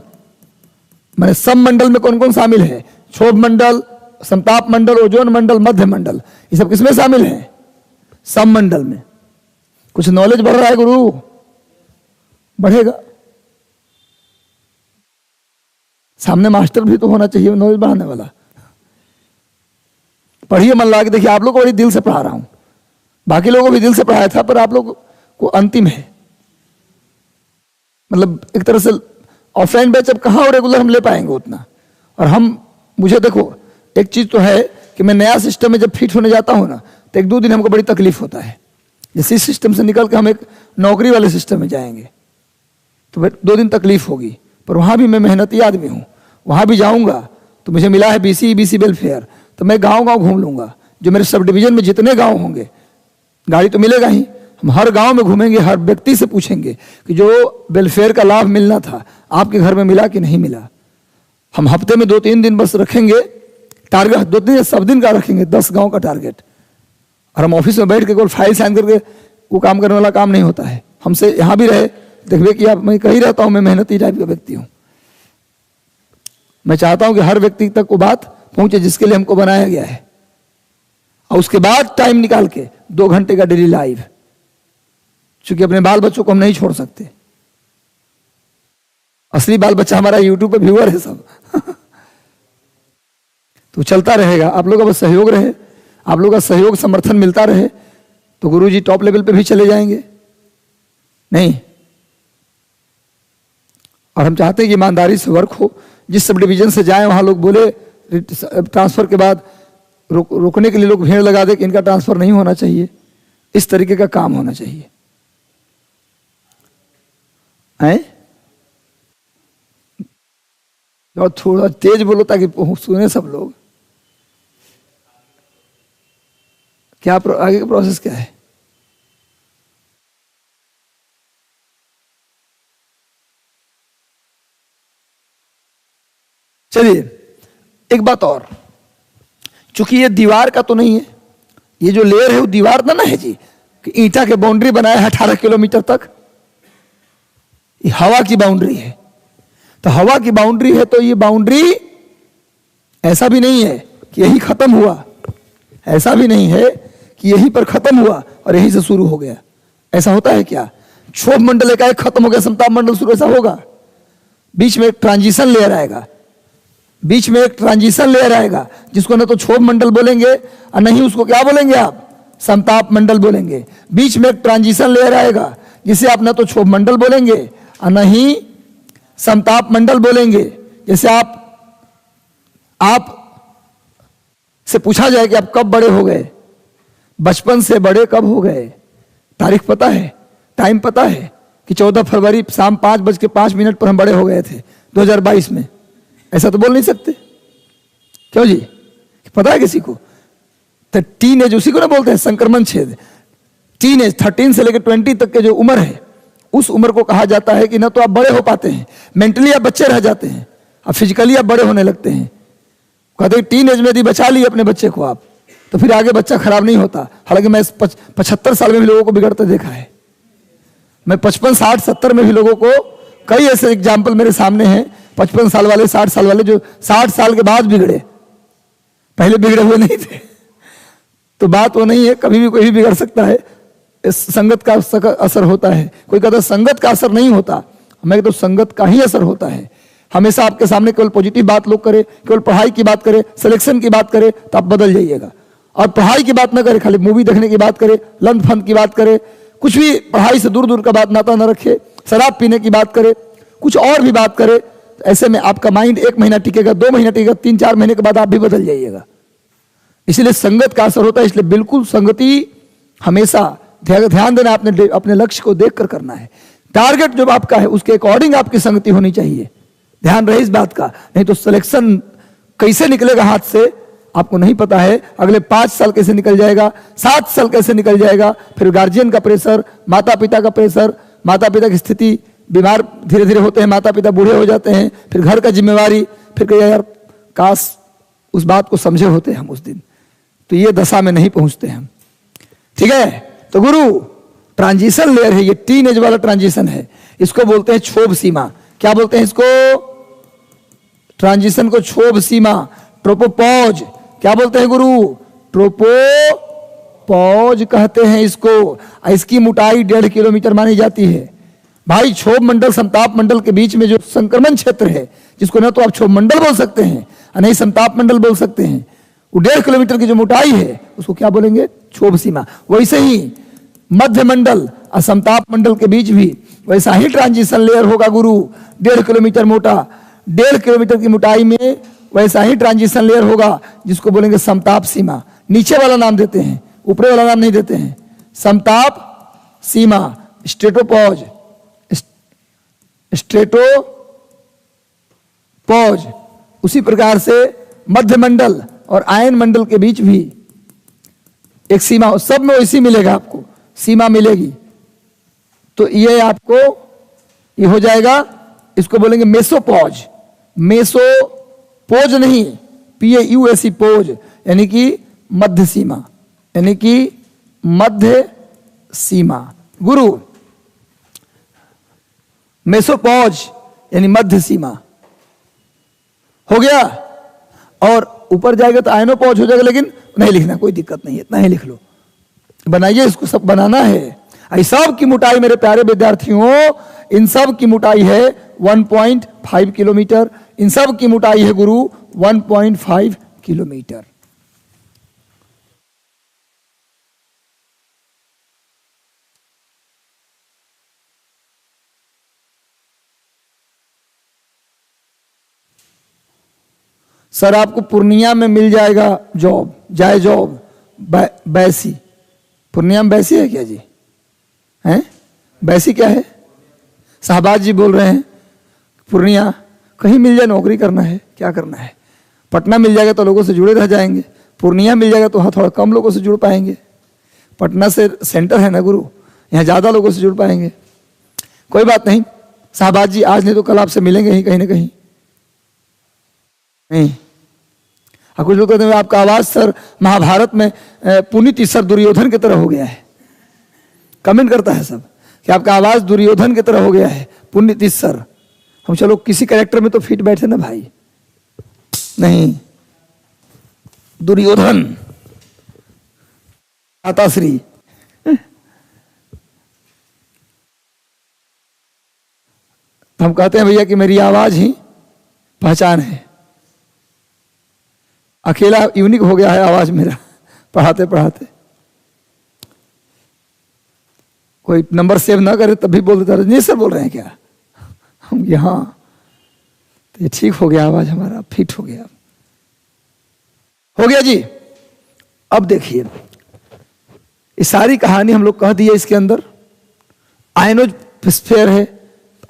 माने सममंडल में कौन कौन शामिल है? क्षोभ मंडल, समताप मंडल, ओजोन मंडल, मध्य मंडल, ये सब किसमें शामिल है? सममंडल में। कुछ नॉलेज बढ़ रहा है गुरु? बढ़ेगा। सामने मास्टर भी तो होना चाहिए नॉलेज बढ़ाने वाला। पढ़िए, मन लगा के देखिए। आप लोग को बड़ी दिल से पढ़ा रहा हूं, बाकी लोगों को भी दिल से पढ़ाया था, पर आप लोग को अंतिम है। मतलब एक तरह से ऑफलाइन बैच अब कहां और रेगुलर हम ले पाएंगे उतना। और हम, मुझे देखो एक चीज तो है कि मैं नया सिस्टम में जब फिट होने जाता हूं ना तो 1-2 दिन हमको बड़ी तकलीफ होता है। जैसे इस सिस्टम से निकल के हम एक नौकरी वाले सिस्टम में जाएंगे तो 2 दिन तकलीफ होगी, पर वहां भी मैं मेहनती आदमी हूं। वहां भी जाऊंगा तो मुझे मिला है बीसी वेलफेयर, तो मैं गांव गांव घूम लूंगा। जो मेरे सब डिवीजन में जितने गांव होंगे, गाड़ी तो मिलेगा ही, हम हर गांव में घूमेंगे, हर व्यक्ति से पूछेंगे कि जो वेलफेयर का लाभ मिलना था आपके घर में मिला कि नहीं मिला। हम हफ्ते में 2-3 दिन बस रखेंगे टारगेट, 2 दिन सब दिन का रखेंगे, 10 गांव का टारगेट। और हम ऑफिस में बैठ के केवल फाइल साइन करके वो काम करने वाला काम नहीं होता है। हमसे यहां भी रहे, देखिए कि आप, मैं कहीं रहता हूं, मैं मेहनती टाइप का व्यक्ति हूं। मैं चाहता हूं कि हर व्यक्ति तक वो बात पहुंचे जिसके लिए हमको बनाया गया है। और उसके बाद टाइम निकाल के 2 घंटे का डेली लाइव, क्योंकि अपने बाल बच्चों को हम नहीं छोड़ सकते। असली बाल बच्चा हमारा यूट्यूब पे व्यूअर है सब। तो चलता रहेगा। आप लोगों का बस सहयोग रहे, आप लोगों का सहयोग समर्थन मिलता रहे तो गुरुजी टॉप लेवल पे भी चले जाएंगे। नहीं, और हम चाहते हैं कि ईमानदारी से वर्क हो। जिस सब डिवीजन से जाए वहां लोग बोले ट्रांसफर के बाद रोकने के लिए लोग भीड़ लगा दे कि इनका ट्रांसफर नहीं होना चाहिए। इस तरीके का काम होना चाहिए। और थोड़ा तेज बोलो ताकि सुने सब लोग। क्या आगे का प्रोसेस क्या है? चलिए एक बात और, चूंकि ये दीवार का तो नहीं है, ये जो लेयर है वो दीवार का ना है जी, कि ईंटा के बाउंड्री बनाया है 18 किलोमीटर तक, ये हवा की बाउंड्री है। तो हवा की बाउंड्री है तो ये बाउंड्री ऐसा भी नहीं है कि यही खत्म हुआ, ऐसा भी नहीं है कि यहीं पर खत्म हुआ और यहीं से शुरू हो गया। ऐसा होता है क्या? क्षोभ मंडल एकाएक खत्म हो गया, समताप मंडल शुरू, ऐसा होगा? बीच में एक ट्रांजिशन लेयर आएगा, बीच में एक ट्रांजिशन लेयर आएगा जिसको ना तो क्षोभ मंडल बोलेंगे और नहीं उसको क्या बोलेंगे आप, समताप मंडल बोलेंगे। बीच में एक ट्रांजिशन लेयर आएगा जिसे आप ना तो क्षोभ मंडल बोलेंगे और नहीं समताप मंडल बोलेंगे। जैसे आप से पूछा जाए कि आप कब बड़े हो गए, बचपन से बड़े कब हो गए, तारीख पता है, टाइम पता है कि 14 फरवरी शाम 5:05 पर हम बड़े हो गए थे 2022 में? ऐसा तो बोल नहीं सकते, क्यों जी? पता है किसी को? तो टीन एज उसी को ना बोलते हैं संक्रमण छेद। टीन एज 13 से लेकर 20 तक के जो उम्र है, उस उम्र को कहा जाता है कि ना तो आप बड़े हो पाते हैं, मेंटली आप बच्चे रह जाते हैं और फिजिकली आप बड़े होने लगते हैं। कहते हैं टीन एज में यदि बचा लिए अपने बच्चे को आप, तो फिर आगे बच्चा खराब नहीं होता। हालांकि मैं 75 साल में भी लोगों को बिगड़ते देखा है, मैं 55, 60, 70 में भी लोगों को, कई ऐसे एग्जाम्पल मेरे सामने हैं, 55 साल वाले, 60 साल वाले जो 60 साल के बाद बिगड़े, पहले बिगड़े हुए नहीं थे। तो बात वो नहीं है, कभी भी कोई भी बिगड़ सकता है, इस संगत का असर होता है। कोई कहता है संगत का असर नहीं होता, मैं कहता हूं संगत का ही असर होता है। हमेशा आपके सामने केवल पॉजिटिव बात लोग करे, केवल पढ़ाई की बात करे, सिलेक्शन की बात करे तो आप बदल जाइएगा। और पढ़ाई की बात ना करे, खाली मूवी देखने की बात करे, लंद फंद की बात करे, कुछ भी पढ़ाई से दूर दूर का बात नाता न रखे, शराब पीने की बात करे, कुछ और भी बात करे, तो ऐसे में आपका माइंड 1 महीना टिकेगा, 2 महीना टिकेगा, 3-4 महीने के बाद आप भी बदल जाइएगा। इसलिए संगत का असर होता है। इसलिए बिल्कुल संगति हमेशा ध्यान देना, अपने लक्ष्य को देखकर करना है। टारगेट जो आपका है उसके अकॉर्डिंग आपकी संगति होनी चाहिए, ध्यान रहे इस बात का। नहीं तो सिलेक्शन कैसे निकलेगा हाथ से आपको नहीं पता है, अगले 5 साल कैसे निकल जाएगा, 7 साल कैसे निकल जाएगा, फिर गार्जियन का प्रेशर, माता पिता का प्रेशर, माता पिता की स्थिति, बीमार धीरे धीरे होते हैं, माता पिता बूढ़े हो जाते हैं, फिर घर का जिम्मेवारी, फिर कहिए यार काश उस बात को समझे होते हम उस दिन, तो ये दशा में नहीं पहुंचते हम। ठीक है, तो गुरु ट्रांजिशन लेयर है, ये टीन एज वाला ट्रांजिशन है, इसको बोलते हैं क्षोभ सीमा। क्या बोलते हैं इसको? ट्रांजिशन को क्षोभ सीमा, ट्रोपोपॉज। क्या बोलते हैं गुरु? ट्रोपोपॉज कहते हैं इसको। इसकी मोटाई 1.5 किलोमीटर मानी जाती है। भाई क्षोभ मंडल समताप मंडल के बीच में जो संक्रमण क्षेत्र है, जिसको ना तो आप क्षोभ मंडल बोल सकते हैं और नहीं समताप मंडल बोल सकते हैं, वो 1.5 किलोमीटर की जो मोटाई है उसको क्या बोलेंगे? क्षोभ सीमा। वैसे ही मध्य मंडल और समताप मंडल के बीच भी वैसा ही ट्रांजिशन लेयर होगा गुरु, 1.5 किलोमीटर मोटा, 1.5 किलोमीटर की मोटाई में वैसा ही ट्रांजिशन लेयर होगा जिसको बोलेंगे समताप सीमा। नीचे वाला नाम देते हैं, ऊपरे वाला नाम नहीं देते हैं। समताप सीमा, स्ट्रेटोपॉज, स्ट्रेटोपॉज। उसी प्रकार से मध्य मंडल और आयन मंडल के बीच भी एक सीमा, सब में वैसी मिलेगा, आपको सीमा मिलेगी। तो ये आपको ये हो जाएगा, इसको बोलेंगे मेसोपॉज। मेसोपोज नहीं, PAUSE पोज, यानी कि मध्य सीमा, यानी कि मध्य सीमा। गुरु मेसोपॉज यानी मध्य सीमा हो गया, और ऊपर जाएगा तो आयनोपॉज हो जाएगा, लेकिन नहीं लिखना, कोई दिक्कत नहीं है, इतना ही लिख लो। बनाइए, इसको सब बनाना है। इस सब की मोटाई मेरे प्यारे विद्यार्थियों, इन सब की मोटाई है 1.5 किलोमीटर। इन सब की मोटाई है गुरु 1.5 किलोमीटर। सर आपको पूर्णिया में मिल जाएगा जॉब, जाए जॉब, बैसी। पूर्णिया में बैसी है क्या जी? हैं? बैसी क्या है? शाहबाज जी बोल रहे हैं पूर्णिया कहीं मिल जाए, नौकरी करना है, क्या करना है? पटना मिल जाएगा तो लोगों से जुड़े रह जाएंगे, पूर्णिया मिल जाएगा तो हाँ थोड़ा कम लोगों से जुड़ पाएंगे। पटना से सेंटर है ना गुरु, यहाँ ज्यादा लोगों से जुड़ पाएंगे। कोई बात नहीं, शाहबाज जी आज नहीं तो कल आपसे मिलेंगे ही कहीं ना कहीं। नहीं, कुछ लोग कहते हैं आपका आवाज सर महाभारत में पुनीत सर दुर्योधन की तरह हो गया है। कमेंट करता है सब कि आपका आवाज दुर्योधन की तरह हो गया है, पुनीत सर। हम चलो किसी कैरेक्टर में तो फिट बैठे ना भाई, नहीं दुर्योधन माताश्री। हम कहते हैं भैया कि मेरी आवाज ही पहचान है। अकेला यूनिक हो गया है आवाज मेरा पढ़ाते पढ़ाते। कोई नंबर सेव ना करे तब भी बोल देता रजनीश सर बोल रहे हैं क्या, हम यहाँ तो ये ठीक हो गया, आवाज हमारा फिट हो गया। हो गया जी। अब देखिए ये सारी कहानी हम लोग कह दी है। इसके अंदर आयनोस्फीयर है,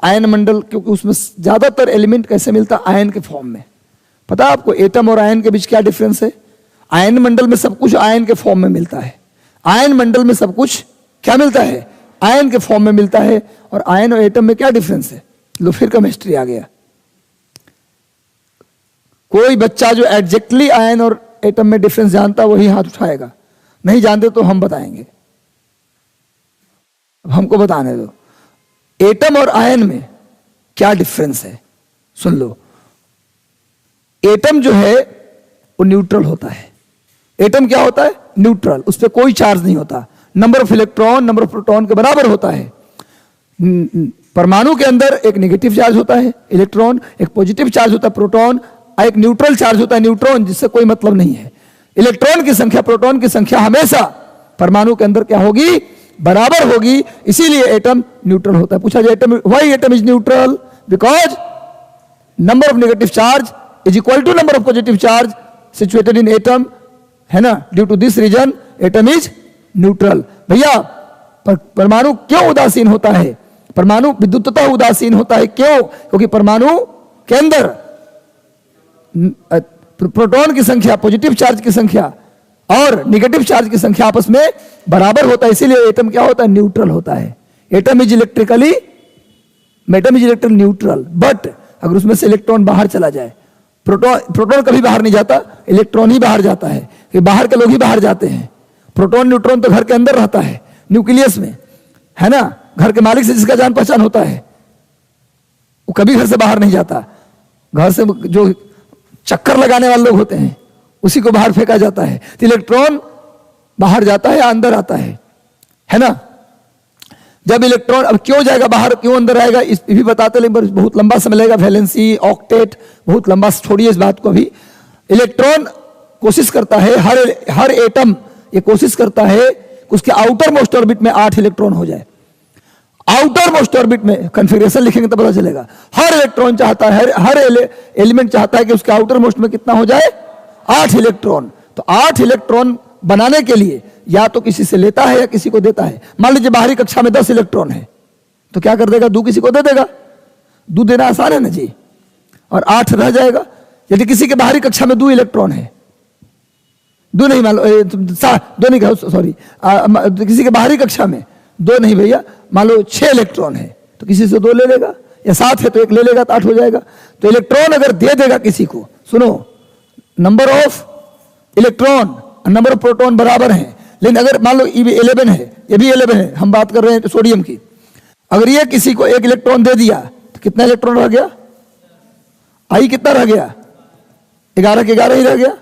आयन मंडल, क्योंकि उसमें ज्यादातर एलिमेंट कैसे मिलता है, आयन के फॉर्म में। पता है आपको एटम और आयन के बीच क्या डिफरेंस है? आयन मंडल में सब कुछ आयन के फॉर्म में मिलता है, आयन मंडल में सब कुछ क्या मिलता है, आयन के फॉर्म में मिलता है। और आयन और एटम में क्या डिफरेंस है? लो फिर केमिस्ट्री आ गया। कोई बच्चा जो एग्जैक्टली आयन और एटम में डिफरेंस जानता वही हाथ उठाएगा, नहीं जानते तो हम बताएंगे। अब हमको बताने दो एटम और आयन में क्या डिफरेंस है। सुन लो, एटम जो है वो न्यूट्रल होता है। एटम क्या होता है? न्यूट्रल, उस पर कोई चार्ज नहीं होता। Number of electron number of proton के बराबर होता है। परमाणु के अंदर एक नेगेटिव चार्ज होता है इलेक्ट्रॉन, एक पॉजिटिव चार्ज होता है प्रोटॉन, एक न्यूट्रल चार्ज होता है न्यूट्रॉन, जिससे कोई मतलब नहीं है। इलेक्ट्रॉन की संख्या प्रोटॉन की संख्या हमेशा परमाणु के अंदर क्या होगी? बराबर होगी। इसीलिए एटम न्यूट्रल होता है। पूछा जाए atom, why atom is neutral? Because number of negative charge is equal to number of positive charge situated in atom, है ना। Due to this reason atom is neutral. भैया परमाणु क्यों उदासीन होता है? परमाणु विद्युतता उदासीन होता है। क्यों? क्योंकि परमाणु के अंदर प्रोटॉन की संख्या, पॉजिटिव चार्ज की संख्या और नेगेटिव चार्ज की संख्या आपस में बराबर होता है। इसीलिए एटम क्या होता है? न्यूट्रल होता है। Atom is electrically neutral. But अगर उसमें से इलेक्ट्रॉन बाहर चला जाए, प्रोटॉन कभी बाहर नहीं जाता, इलेक्ट्रॉन ही बाहर जाता है, कि बाहर के लोग ही बाहर जाते हैं। प्रोटॉन न्यूट्रॉन तो घर के अंदर रहता है, न्यूक्लियस में, है ना। घर के मालिक से जिसका जान पहचान होता है वो कभी घर से बाहर नहीं जाता। घर से जो चक्कर लगाने वाले लोग होते हैं उसी को बाहर फेंका जाता है। तो इलेक्ट्रॉन बाहर जाता है या अंदर आता है ना। जब इलेक्ट्रॉन अब क्यों जाएगा बाहर, क्यों अंदर आएगा, इस भी बताते, लेकिन बहुत लंबा समय लगेगा। वैलेंसी, ऑक्टेट, बहुत लंबा, छोड़िए इस बात को अभी। इलेक्ट्रॉन कोशिश करता है, हर एटम ये कोशिश करता है कि उसके आउटर मोस्ट ऑर्बिट में 8 इलेक्ट्रॉन हो जाए। आउटर मोस्ट ऑर्बिट में कॉन्फ़िगरेशन लिखेंगे तो पता चलेगा। हर इलेक्ट्रॉन चाहता है, हर एलिमेंट चाहता है कि उसके आउटर मोस्ट में कितना हो जाए? 8 इलेक्ट्रॉन। तो 8 इलेक्ट्रॉन बनाने के लिए या तो किसी से लेता है या किसी को देता है। मान लीजिए बाहरी कक्षा में 10 इलेक्ट्रॉन है तो क्या कर देगा? 2 किसी को दे देगा। 2 देना आसान है ना जी, और 8 रह जाएगा। यदि किसी के बाहरी कक्षा में 2 इलेक्ट्रॉन है, 2 नहीं, मान लो 2 नहीं कहो, सॉरी, किसी के बाहरी कक्षा में 2 नहीं भैया, मान लो 6 इलेक्ट्रॉन है तो किसी से 2 ले लेगा, या 7 है तो 1 ले लेगा तो 8 हो जाएगा। तो इलेक्ट्रॉन अगर दे देगा किसी को, सुनो, नंबर ऑफ इलेक्ट्रॉन और नंबर ऑफ प्रोटॉन बराबर है। लेकिन अगर मान लो ये भी 11 है, ये भी 11 है, हम बात कर रहे हैं सोडियम की, अगर ये किसी को 1 इलेक्ट्रॉन दे दिया तो कितना इलेक्ट्रॉन रह गया? आई कितना रह गया? 11 के 11 ही रह गया।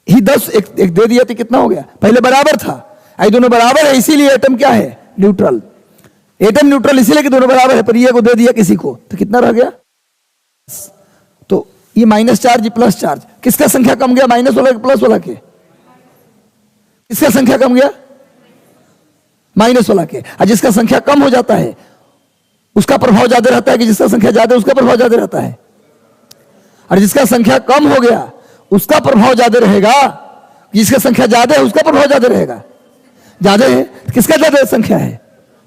ही 10 एक दे दिया तो कितना हो गया? पहले बराबर था, आई दोनों बराबर है, इसीलिए एटम क्या है? न्यूट्रल। एटम न्यूट्रल इसीलिए कि दोनों बराबर है, पर ये को दे दिया किसी को तो कितना रह गया? तो ये माइनस चार्ज, ये प्लस चार्ज, किसका संख्या कम गया? माइनस वाला के प्लस वाला के? किसका संख्या कम गया? माइनस वाला के। और जिसका संख्या कम हो जाता है उसका प्रभाव ज्यादा रहता है कि जिसका संख्या ज्यादा है उसका प्रभाव ज्यादा रहता है? और जिसका संख्या कम हो गया उसका प्रभाव ज्यादा रहेगा, जिसका संख्या ज्यादा है उसका प्रभाव ज्यादा रहेगा। ज्यादा है, किसका ज्यादा संख्या है?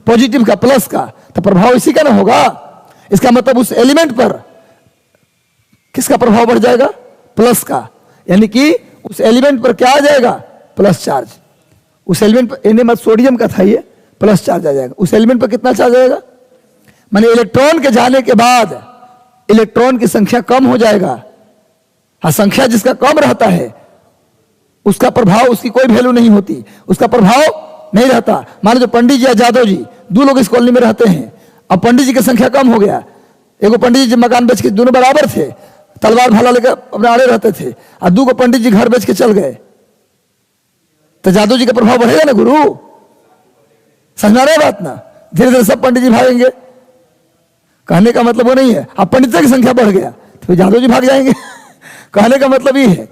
पॉजिटिव का, प्लस का, तो प्रभाव इसी का ना होगा। इसका मतलब उस एलिमेंट पर किसका प्रभाव बढ़ जाएगा? प्लस का। यानी कि उस एलिमेंट पर क्या आ जाएगा? Plus charge. उस एलिमेंट पर Na सोडियम का था, ये प्लस चार्ज आ जाएगा। उस एलिमेंट पर कितना चार्ज आएगा, माने इलेक्ट्रॉन के जाने के बाद इलेक्ट्रॉन की संख्या कम हो जाएगा। हाँ, संख्या जिसका कम रहता है उसका प्रभाव, उसकी कोई वैल्यू नहीं होती, उसका प्रभाव नहीं रहता। मान लो पंडित जी या जादव जी, दो लोग इस कॉलोनी में रहते हैं। अब पंडित जी की संख्या कम हो गया, एगो पंडित जी मकान बेच के, दोनों बराबर थे, तलवार भाला लेकर अपने आड़े रहते थे, और दो को पंडित जी घर बेच के चल गए, तो जादव जी का प्रभाव बढ़ेगा ना गुरु, समझ में आ रहा है बात ना। धीरे धीरे सब पंडित जी भागेंगे, कहने का मतलब वो नहीं है। अब पंडितों की संख्या बढ़ गया तो फिर जादव जी भाग जाएंगे कहने का मतलब ये है।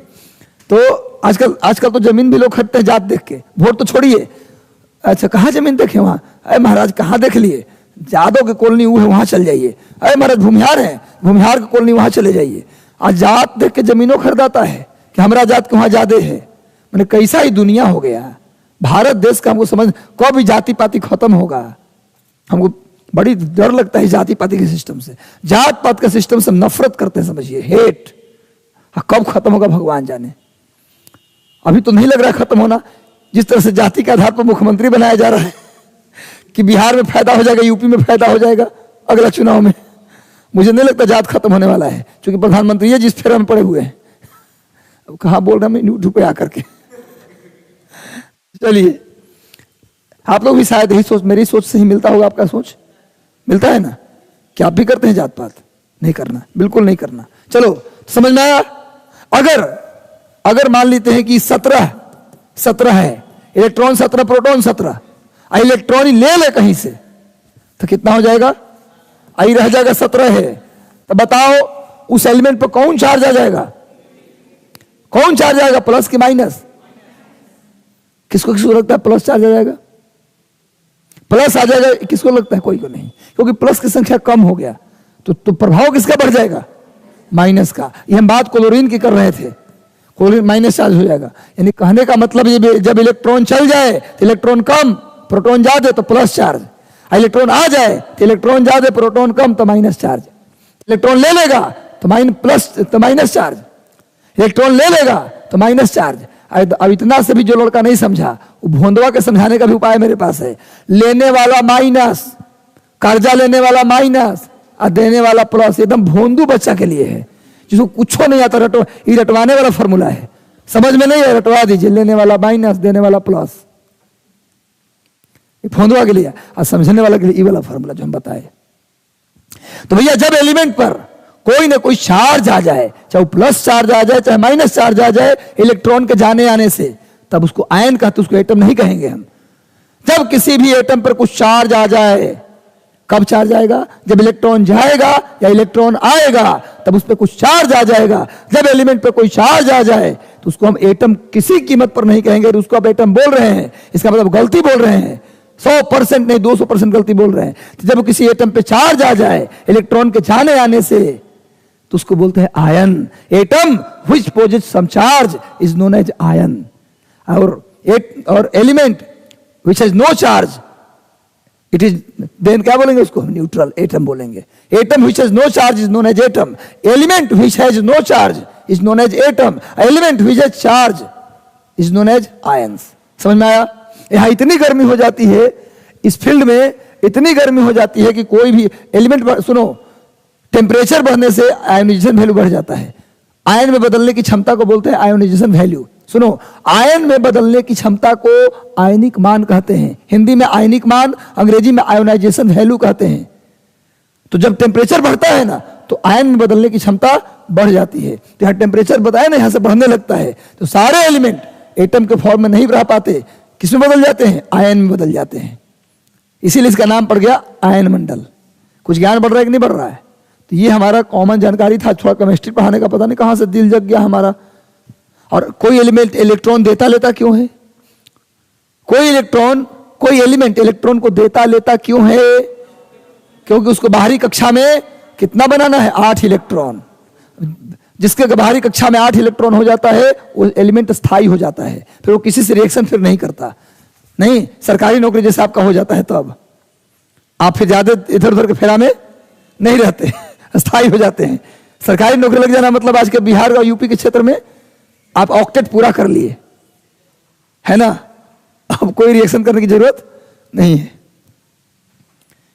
तो आजकल तो जमीन भी लोग खरीदते हैं जात देख के, वोट तो छोड़िए। अच्छा, कहाँ जमीन देखे वहां, अरे महाराज कहाँ देख लिए, जादव की कॉलोनी वो है वहां चल जाइए। अरे महाराज भूमिहार है, भूमिहार की कॉलोनी वहां चले जाइए। आज जात देख के जमीनों खरीदाता है कि हमारा जात के वहां ज्यादा है। मैंने कैसा ही दुनिया हो गया भारत देश का। हमको समझ कब भी जाति पाति खत्म होगा, हमको बड़ी डर लगता है जाति पाति के सिस्टम से, जात पात के सिस्टम से नफरत करते हैं, समझिए हेट। कब खत्म होगा भगवान जाने। अभी तो नहीं लग रहा खत्म होना। जिस तरह से जाति के आधार पर मुख्यमंत्री बनाया जा रहा है कि बिहार में फायदा हो जाएगा, यूपी में फायदा हो जाएगा अगला चुनाव में, मुझे नहीं लगता जात खत्म होने वाला है, क्योंकि प्रधानमंत्री है जिस फेरा में पड़े हुए हैं। अब कहाँ बोल रहा मैं यूट्यूब पे आकर के। चलिए, आप लोग भी शायद यही सोच, मेरी सोच से ही मिलता होगा आपका सोच, मिलता है ना कि आप भी करते हैं जात पात। नहीं करना, बिल्कुल नहीं करना। चलो समझ में आया। अगर मान लेते हैं कि 17 है, इलेक्ट्रॉन 17, प्रोटॉन 17, इलेक्ट्रॉन ही ले कहीं से, तो कितना हो जाएगा, आई रह जाएगा 17 है। तो बताओ उस एलिमेंट पर कौन चार्ज आ जाएगा, कौन चार्ज आएगा, प्लस कि माइनस। किसको लगता है प्लस चार्ज आ जाएगा, प्लस आ जाएगा। किसको लगता है, कोई को नहीं, क्योंकि प्लस की संख्या कम हो गया तो प्रभाव किसका बढ़ जाएगा, माइनस का। ये हम बात क्लोरीन की कर रहे थे, क्लोरीन माइनस चार्ज हो जाएगा। यानी कहने का मतलब ये, जब इलेक्ट्रॉन चल जाए तो इलेक्ट्रॉन कम, प्रोटॉन ज्यादा तो प्लस चार्ज, इलेक्ट्रॉन आ जाए तो इलेक्ट्रॉन ज्यादा, प्रोटॉन कम तो माइनस चार्ज। इलेक्ट्रॉन ले लेगा तो माइनस चार्ज, इलेक्ट्रॉन ले लेगा तो माइनस चार्ज। अब इतना से भी जो लड़का नहीं समझा, वो भोंदवा के समझाने का भी उपाय मेरे पास है। लेने वाला माइनस, कर्जा लेने वाला माइनस और देने वाला प्लस, एकदम भोंदू बच्चा के लिए है जिसको कुछ नहीं आता। ये रटवाने वाला फॉर्मूला है, समझ में नहीं है, रटवा दीजिए। लेने वाला माइनस, देने वाला प्लस, भोंदवा के लिए, और समझने वाला के लिए ये वाला फॉर्मूला जो हम बताए। तो भैया जब एलिमेंट पर कोई ना कोई चार्ज आ जाए, चाहे प्लस चार्ज आ जाए चाहे माइनस चार्ज आ जाए इलेक्ट्रॉन के जाने आने से, तब उसको आयन कहते, उसको एटम नहीं कहेंगे हम। जब किसी भी एटम पर कुछ चार्ज आ जाए, कब चार्ज आएगा, जब इलेक्ट्रॉन जाएगा या इलेक्ट्रॉन आएगा तब उस पर कुछ चार्ज आ जाएगा। जब एलिमेंट पर कोई चार्ज आ जाए तो उसको हम एटम किसी कीमत पर नहीं कहेंगे, उसको आप एटम बोल रहे हैं, इसका मतलब गलती बोल रहे हैं, 100% नहीं 200% गलती बोल रहे हैं। तो जब किसी एटम पे चार्ज आ जाए इलेक्ट्रॉन के जाने आने से, तो उसको बोलते हैं ion. Atom which possess some charge is known as ion, और element which has no charge it is then क्या बोलेंगे उसको, न्यूट्रल, एटम बोलेंगे। Atom which has no charge is known as atom, element which has no charge is known as atom, element which has charge is known as ions. समझ में आया। यहां इतनी गर्मी हो जाती है, इस फील्ड में इतनी गर्मी हो जाती है कि कोई भी एलिमेंट, सुनो, टेम्परेचर बढ़ने से आयोनाइजेशन वैल्यू बढ़ जाता है। आयन में बदलने की क्षमता को बोलते हैं आयोनाइजेशन वैल्यू। सुनो, आयन में बदलने की क्षमता को आयनिक मान कहते हैं, हिंदी में आयनिक मान, अंग्रेजी में आयोनाइजेशन वैल्यू कहते हैं। तो जब टेम्परेचर बढ़ता है ना तो आयन में बदलने की क्षमता बढ़ जाती है। तो यहाँ टेम्परेचर बताया ना, यहां से बढ़ने लगता है, तो सारे एलिमेंट एटम के फॉर्म में नहीं रह पाते, किसमें बदल जाते हैं, आयन में बदल जाते हैं। इसीलिए इसका नाम पड़ गया आयन मंडल। कुछ ज्ञान बढ़ रहा है कि नहीं बढ़ रहा है। तो ये हमारा कॉमन जानकारी था, थोड़ा केमिस्ट्री पढ़ाने का पता नहीं कहां से दिल जग गया हमारा। और कोई एलिमेंट इलेक्ट्रॉन देता लेता क्यों है, कोई एलिमेंट इलेक्ट्रॉन को देता लेता क्यों है, क्योंकि उसको बाहरी कक्षा में कितना बनाना है, 8 इलेक्ट्रॉन। जिसके बाहरी कक्षा में 8 इलेक्ट्रॉन हो जाता है वो एलिमेंट स्थायी हो जाता है, फिर वो किसी से रिएक्शन फिर नहीं करता। नहीं, सरकारी नौकरी जैसे आपका हो जाता है तब आप फिर ज्यादा इधर उधर के फेरा में नहीं रहते, स्थायी हो जाते हैं। सरकारी नौकरी लग जाना मतलब आज के बिहार और यूपी के क्षेत्र में आप ऑक्टेट पूरा कर लिए है ना, अब कोई रिएक्शन करने की जरूरत नहीं है।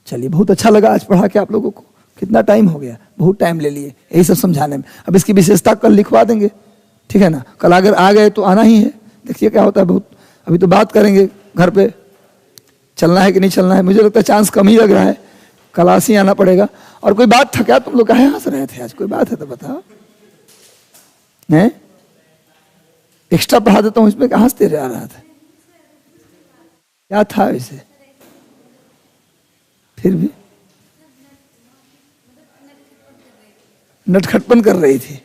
चलिए, बहुत अच्छा लगा आज पढ़ा के आप लोगों को। कितना टाइम हो गया, बहुत टाइम ले लिए यही सब समझाने में। अब इसकी विशेषता कल लिखवा देंगे, ठीक है ना। कल अगर आ गए तो आना ही है, देखिए क्या होता है। बहुत अभी तो बात करेंगे घर पे, चलना है कि नहीं चलना है। मुझे लगता है चांस कम ही लग रहा है, क्लास ही आना पड़ेगा। और कोई बात था क्या? तुम लोग काहे हंस रहे थे? आज कोई बात है तो बताओ। नहीं, एक्स्ट्रा पढ़ा देता हूँ, इसमें कहाँ हंसते रह रहा था? क्या था वैसे? फिर भी नटखटपन कर रही थी।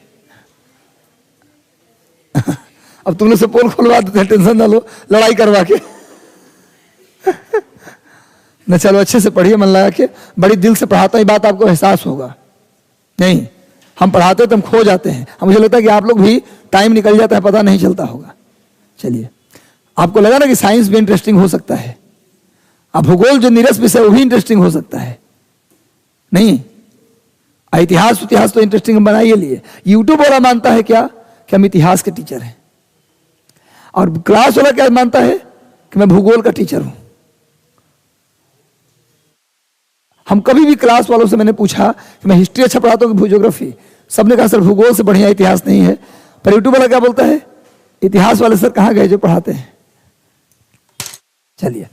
अब तुमने से पोल खोलवा देते, टेंशन ना लो, लड़ाई करवा के। न, चलो अच्छे से पढ़िए, मन लगा के। बड़ी दिल से पढ़ाता ही, बात आपको एहसास होगा। नहीं, हम पढ़ाते तो हम खो जाते हैं। मुझे लगता है कि आप लोग भी टाइम निकल जाता है, पता नहीं चलता होगा। चलिए, आपको लगा ना कि साइंस भी इंटरेस्टिंग हो सकता है। अब भूगोल जो नीरस विषय वो भी इंटरेस्टिंग हो सकता है। नहीं, इतिहास तो इंटरेस्टिंग हम बनाइए लिए। यूट्यूब वाला मानता है क्या कि हम इतिहास के टीचर हैं, और क्लास वाला क्या मानता है कि मैं भूगोल का टीचर हूं। हम कभी भी क्लास वालों से मैंने पूछा कि मैं हिस्ट्री अच्छा पढ़ाता हूं कि ज्योग्राफी, सबने कहा सर भूगोल से बढ़िया इतिहास नहीं है। पर यूट्यूब वाला क्या बोलता है? इतिहास वाले सर कहां गए जो पढ़ाते हैं। चलिए,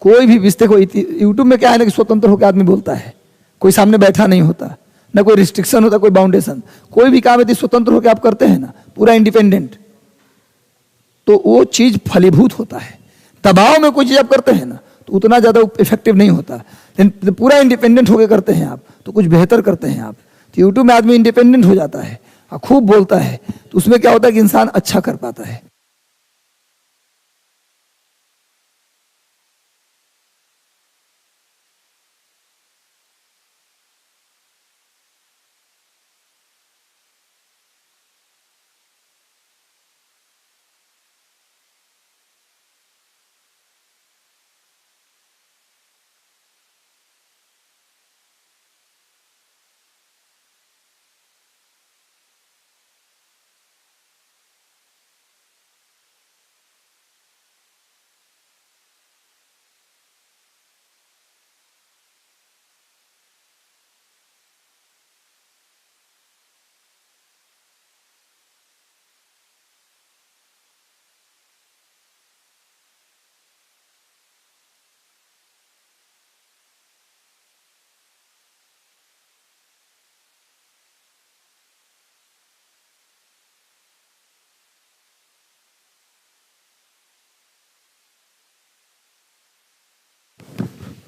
कोई भी विषय को यूट्यूब में क्या है ना कि स्वतंत्र होकर आदमी बोलता है, कोई सामने बैठा नहीं होता, ना कोई रिस्ट्रिक्शन होता, कोई बाउंडेशन। कोई भी काम यदि स्वतंत्र होकर आप करते हैं ना, पूरा इंडिपेंडेंट, तो वो चीज फलीभूत होता है। दबाव में कोई चीज आप करते हैं ना तो उतना ज्यादा इफेक्टिव नहीं होता। लेकिन पूरा इंडिपेंडेंट होकर करते हैं आप तो कुछ बेहतर करते हैं आप। तो यूट्यूब में आदमी इंडिपेंडेंट हो जाता है और खूब बोलता है, तो उसमें क्या होता है कि इंसान अच्छा कर पाता है।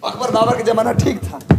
अकबर बाबर का जमाना ठीक था।